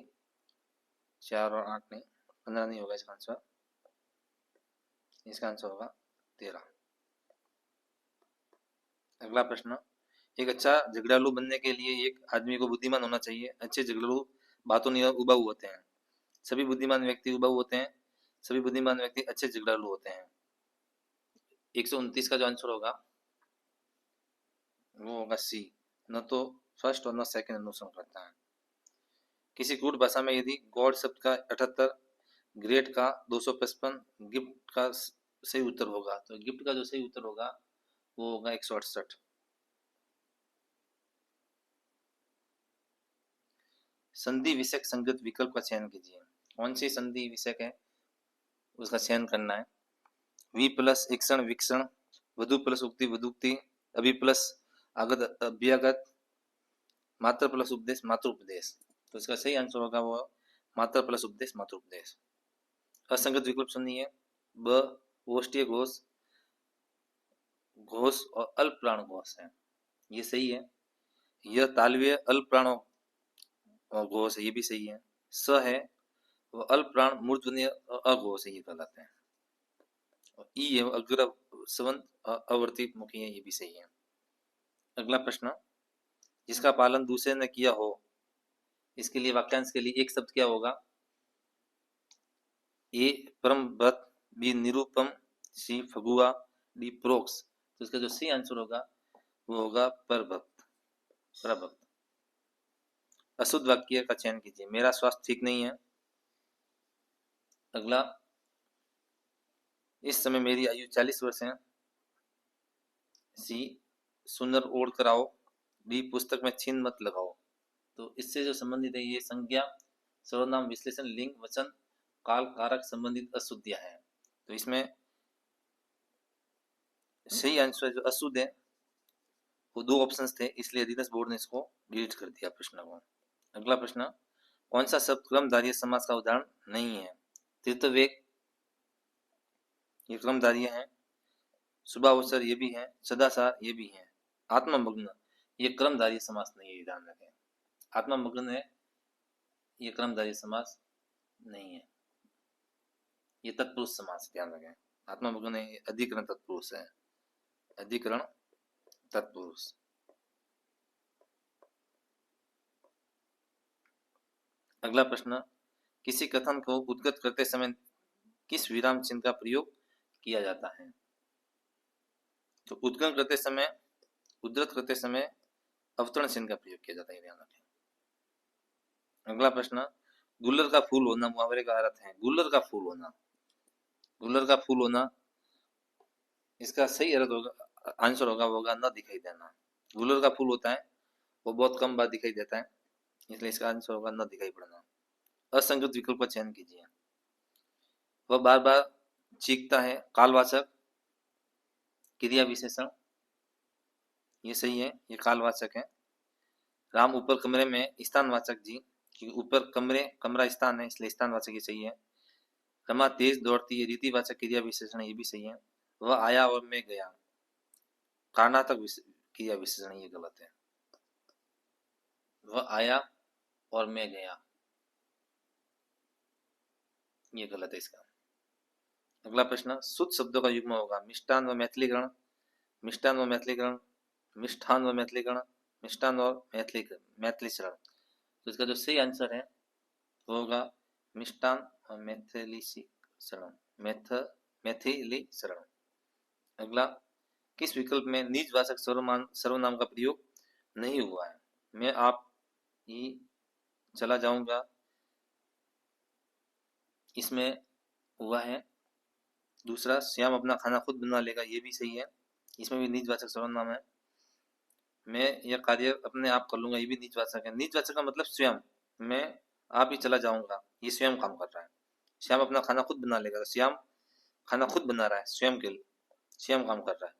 4 और 8 नहीं, 15 नहीं होगा इसका आंसर। इसका आंसर होगा 13। अगला प्रश्न, एक अच्छा झगड़ालू बनने के लिए एक आदमी को बुद्धिमान होना चाहिए। अच्छे झगड़ालू बातों में उबाऊ होते हैं। सभी बुद्धिमान व्यक्ति उबाऊ होते हैं, सभी बुद्धिमान व्यक्ति अच्छे झगड़ालू होते हैं। 129 का जो आंसर होगा वो होगा सी। न तो फर्स्ट और न सेकंड अनुसरण करता है। किसी कूट भाषा में यदि गॉड शब्द का 78, ग्रेट का 255, गिफ्ट का सही उत्तर होगा, तो गिफ्ट का जो सही उत्तर होगा वो होगा 168। संधि विषयक संगत विकल्प का चयन कीजिए। कौन सी संधि विषयक है उसका चयन करना है। वी प्लस इक्षण विक्षण, वधु प्लस उक्ति वधुक्ति, अभि प्लस आगत अभ्यागत, मात्र प्लस उपदेश मात्र उपदेश। तो इसका सही आंसर होगा वो मात्र प्लस उपदेश मात्र उपदेश। असंगत विकल्प सुनिए। ब ओष्ठीय घोष, घोष और अल्प प्राण घोष है, ये सही है। यह तालव्य अल्प प्राण घोष है, ये भी सही है। स है वो अल्प प्राण मूर्धन्य अघोष है, ये गलत है। और ई है वो अग्र स्वन अवर्तित मुखी है, ये भी सही है। अगला प्रश्न, जिसका पालन दूसरे ने किया हो, इसके लिए वाक्यांश के लिए एक शब्द क्या होगा? ए परम भक्त, बी निरूपम, सी फगुआ, डी प्रोक्स। तो इसका जो सही आंसर होगा वो होगा परभक्त, प्रभक्त। अशुद्ध वाक्य का चयन कीजिए। मेरा स्वास्थ्य ठीक नहीं है। अगला, इस समय मेरी आयु 40 वर्ष है। सी सुंदर ओढ़ कर आओ, डी पुस्तक में छीन मत लगाओ। तो इससे जो संबंधित है ये संज्ञा, सर्वनाम, विश्लेषण, लिंग, वचन, काल, कारक संबंधित अशुद्धियां है। तो इसमें सही आंसर जो अशुद्ध है वो 2 ऑप्शंस थे, इसलिए अधीनस्थ बोर्ड ने इसको डिलीट कर दिया प्रश्न को। अगला प्रश्न, कौन सा शब्द क्रमधारय समास का उदाहरण नहीं है? तीर्थवेग ये क्रमधारय है, शुभावसर ये भी है, सदाचार ये भी है, आत्ममग्न ये क्रमधारय समास नहीं है, ध्यान रखें। आत्ममग्न है ये क्रमधारय समास नहीं है, ये तत्पुरुष समास, ध्यान रखें। आत्ममग्न है अधिकरण तत्पुरुष है, अधिकरण तत्पुरुष। अगला प्रश्न, किसी कथन को उद्गत करते समय किस विराम चिन्ह का प्रयोग किया जाता है? तो उद्गम करते समय, उद्धृत करते समय अवतरण चिन्ह का प्रयोग किया जाता है, ध्यान रखें। अगला प्रश्न, गुल्लर का फूल होना मुहावरे का अर्थ है। गुल्लर का फूल होना, गुल्लर का फूल होना, इसका सही अर्थ होगा, आंसर होगा न दिखाई देना। गुल्लर का फूल होता है वो बहुत कम बार दिखाई देता है, इसलिए इसका आंसर होगा न दिखाई पड़ना। असंगत विकल्प का चयन कीजिए। वह बार बार चीखता है, कालवाचक, क्रिया विशेषण, ये सही है, ये कालवाचक है। राम ऊपर कमरे में, स्थानवाचक जी, क्योंकि ऊपर कमरे, कमरा स्थान है इसलिए स्थानवाचक ये सही है। रमा तेज दौड़ती है, रीतिवाचक क्रिया विशेषण, ये भी सही है। वह आया और मैं गया, कारणात्मक क्रिया विशेषण, ये गलत है। वह आया और मैं गया, ये गलत है इसका। अगला प्रश्न, शुद्ध शब्दों का युग्म होगा मिष्टान व मैथिलीकरण, मिष्टान व मैथिलीकरण, मिष्ठान व मैथिलीकरण, मिष्टान और मैथिलीकरण। तो इसका जो सही आंसर है वो होगा मिष्टान और मैथिलीकरण, मैथिलीकरण। अगला, किस विकल्प में निजवाचक सर्वनाम का प्रयोग नहीं हुआ है? मैं आप ही चला जाऊंगा, इसमें हुआ है। दूसरा, श्याम अपना खाना खुद बना लेगा, ये भी सही है, इसमें भी निजवाचक सर्वनाम है। मैं यह कार्य अपने आप कर लूंगा, ये भी निजवाचक है। निजवाचक का मतलब स्वयं, मैं आप ही चला जाऊंगा, ये स्वयं काम कर रहा है। श्याम अपना खाना खुद बना लेगा, श्याम खाना खुद बना रहा है, स्वयं के लिए, स्वयं काम कर रहा है।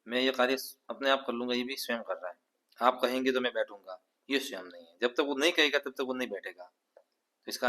मैं ये कार्य अपने आप कर लूंगा, ये भी स्वयं कर रहा है। आप कहेंगे तो मैं बैठूंगा, ये स्वयं नहीं है। जब तक वो नहीं कहेगा तब तक वो नहीं बैठेगा,